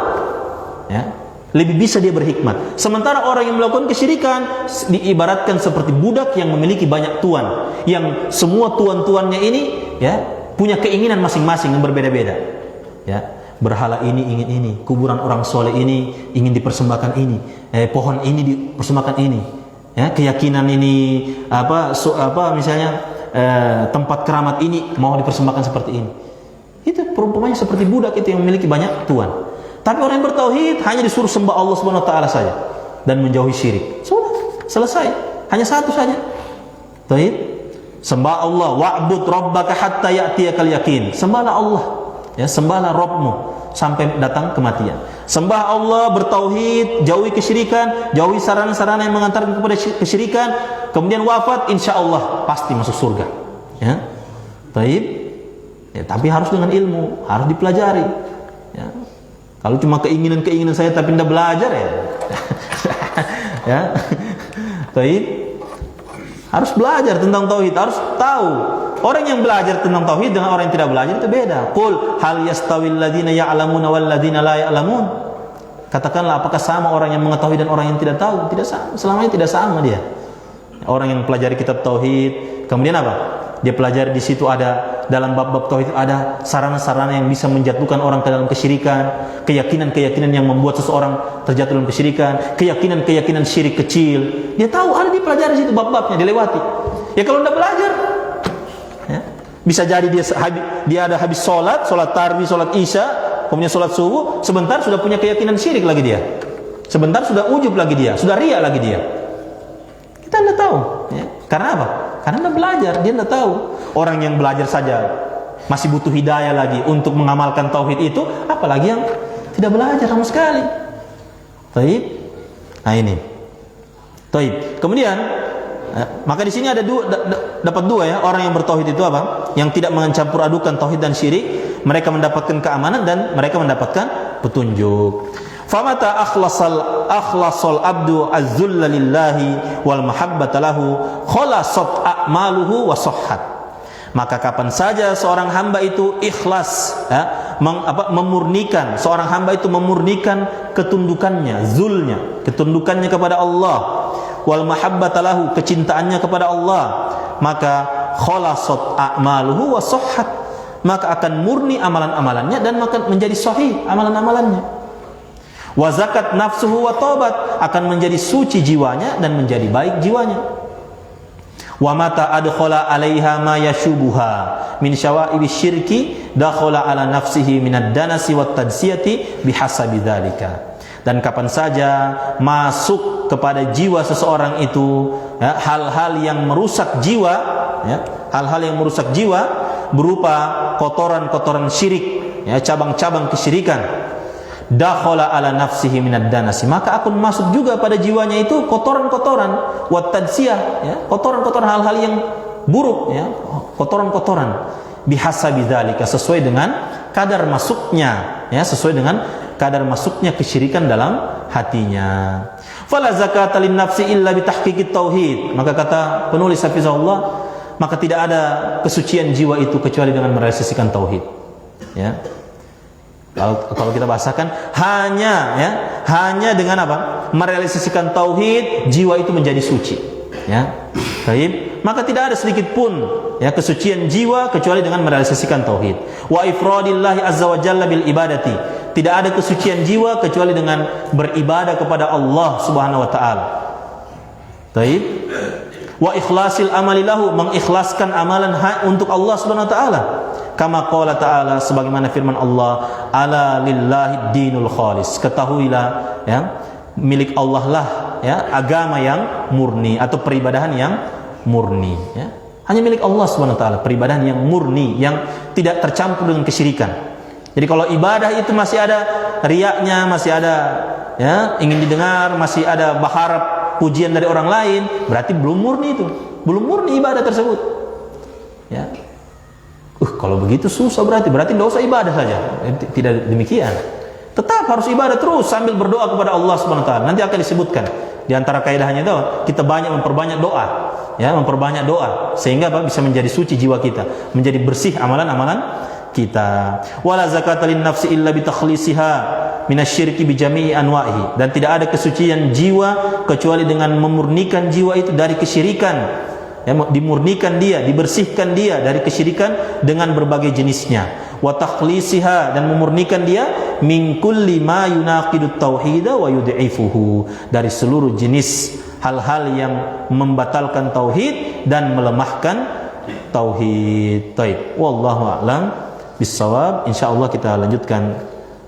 Ya, lebih bisa dia berhikmat. Sementara orang yang melakukan kesyirikan diibaratkan seperti budak yang memiliki banyak tuan, yang semua tuan-tuannya ini, ya, punya keinginan masing-masing yang berbeda-beda. Ya, berhala ini ingin ini, kuburan orang soleh ini ingin dipersembahkan ini, pohon ini dipersembahkan ini, ya, keyakinan ini misalnya tempat keramat ini mau dipersembahkan seperti ini. Itu perumpamannya seperti budak itu yang memiliki banyak tuan. Tapi orang yang bertauhid hanya disuruh sembah Allah Subhanahu wa taala saja dan menjauhi syirik. Sudah, selesai. Hanya satu saja. Baik. Sembah Allah, wa'bud rabbaka hatta ya'tiyakal yaqin. Sembahlah Allah. Ya, sembahlah Rabbmu sampai datang kematian. Sembah Allah, bertauhid, jauhi kesyirikan, jauhi sarana-sarana yang mengantarkan kepada kesyirikan, kemudian wafat, insya Allah pasti masuk surga. Ya, baik. Ya, tapi harus dengan ilmu, harus dipelajari. Ya. Kalau cuma keinginan saya tapi tidak belajar, ya, ya, baik. Harus belajar tentang tauhid, harus tahu. Orang yang belajar tentang tauhid dengan orang yang tidak belajar itu beda. Qul hal yastawil ladzina ya'lamuna wal ladzina la ya'lamun. Katakanlah, apakah sama orang yang mengetahui dan orang yang tidak tahu? Tidak sama. Selamanya tidak sama dia. Orang yang pelajari kitab tauhid, kemudian apa? Dia pelajari di situ ada dalam bab-bab tauhid ada sarana-sarana yang bisa menjatuhkan orang ke dalam kesyirikan, keyakinan-keyakinan yang membuat seseorang terjatuh dalam kesyirikan, keyakinan-keyakinan syirik kecil. Dia tahu, ada di pelajari situ bab-babnya, dilewati. Ya kalau tidak belajar, ya, bisa jadi dia ada habis sholat tarawih, sholat isya, kemudian sholat subuh, sebentar sudah punya keyakinan syirik lagi dia, sebentar sudah ujub lagi dia, sudah riya lagi dia. Kita tidak tahu, ya. Karena apa? Karena tidak belajar, dia tidak tahu. Orang yang belajar saja masih butuh hidayah lagi untuk mengamalkan tauhid itu, apalagi yang tidak belajar sama sekali. Taib. Nah ini. Taib. Kemudian Maka di sini ada dapat dua ya, orang yang bertauhid itu apa? Yang tidak mencampur adukan tauhid dan syirik, mereka mendapatkan keamanan dan mereka mendapatkan petunjuk. Famata akhlasal abdu az-zulla lillahi wal mahabbata lahu khalasat a'maluhu wa sahhat. Maka kapan saja seorang hamba itu ikhlas, memurnikan, seorang hamba itu memurnikan ketundukannya, zulnya, ketundukannya kepada Allah, wal mahabbata lahu, kecintaannya kepada Allah, maka khalasat a'maluhu wa sahhat, maka akan murni amalan-amalannya dan akan menjadi sahih amalan-amalannya. Wa zakat nafsuhu wa taubat, akan menjadi suci jiwanya dan menjadi baik jiwanya. Wa mata adkhala 'alaiha ma yashubuha min syawa'ib syirki dakhala 'ala nafsihi minad danasi wat tadsiyati bihasabi dzalika. Dan kapan saja masuk kepada jiwa seseorang itu ya, hal-hal yang merusak jiwa, ya, hal-hal yang merusak jiwa berupa kotoran-kotoran syirik, ya, cabang-cabang kesyirikan, dakhala ala nafsihi minad danasi, maka akan masuk juga pada jiwanya itu kotoran-kotoran wat tadsiyah, ya, kotoran-kotoran hal-hal yang buruk, ya, kotoran-kotoran bihasabi dzalika, sesuai dengan kadar masuknya, ya, sesuai dengan kadar masuknya kesyirikan dalam hatinya. Fala zakata lin nafsi illa bi tahqiqit tauhid, maka kata penulis hafizahullah, maka tidak ada kesucian jiwa itu kecuali dengan merealisasikan tauhid, ya. Kalau kita bahasakan hanya dengan apa? Merealisasikan tauhid, jiwa itu menjadi suci, ya. Baik, maka tidak ada sedikit pun ya kesucian jiwa kecuali dengan merealisasikan tauhid. Wa ifradillahi azza wa jalla bil ibadati, tidak ada kesucian jiwa kecuali dengan beribadah kepada Allah Subhanahu wa taala. Baik. Wa ikhlasil amali lahu, mengikhlaskan amalan untuk Allah Subhanahu wa taala. Kama qala ta'ala, sebagaimana firman Allah, ala lillahi dinul khalis, ketahuilah ya, milik Allah lah ya agama yang murni atau peribadahan yang murni, ya. Hanya milik Allah Subhanahu wa taala, peribadahan yang murni yang tidak tercampur dengan kesyirikan. Jadi kalau ibadah itu masih ada riyaknya, masih ada ya ingin didengar, masih ada berharap pujian dari orang lain, berarti belum murni itu. Belum murni ibadah tersebut. Ya. Kalau begitu susah berarti tidak usah ibadah saja. Tidak demikian. Tetap harus ibadah terus sambil berdoa kepada Allah Subhanahu wa taala. Nanti akan disebutkan di antara kaidahnya itu kita memperbanyak doa, ya, memperbanyak doa sehingga apa? Bisa menjadi suci jiwa kita, menjadi bersih amalan-amalan kita. Wala zakata lin nafsi illa bi takhlisiha minasyirki bi jami'i anwa'ihi, dan tidak ada kesucian jiwa kecuali dengan memurnikan jiwa itu dari kesyirikan. Ya, dimurnikan dia, dibersihkan dia dari kesyirikan dengan berbagai jenisnya. Wa takhlisiha, dan memurnikan dia min kulli ma yunaqidut tauhid wa yud'ifuhu, dari seluruh jenis hal-hal yang membatalkan tauhid dan melemahkan tauhid. Baik, wallahu a'lam bissawab. Insyaallah kita lanjutkan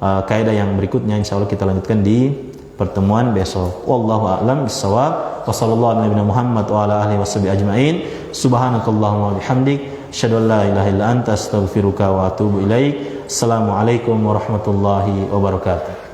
kaidah yang berikutnya, insyaallah kita lanjutkan di pertemuan besok. Wallahu a'lam bissawab. Wa sallallahu ala Muhammad wa ala alihi washabihi ajmain. Subhanakallahumma wa bihamdik, asyhadu an la ilaha illa anta, astaghfiruka wa atubu ilaik. Assalamualaikum warahmatullahi wabarakatuh.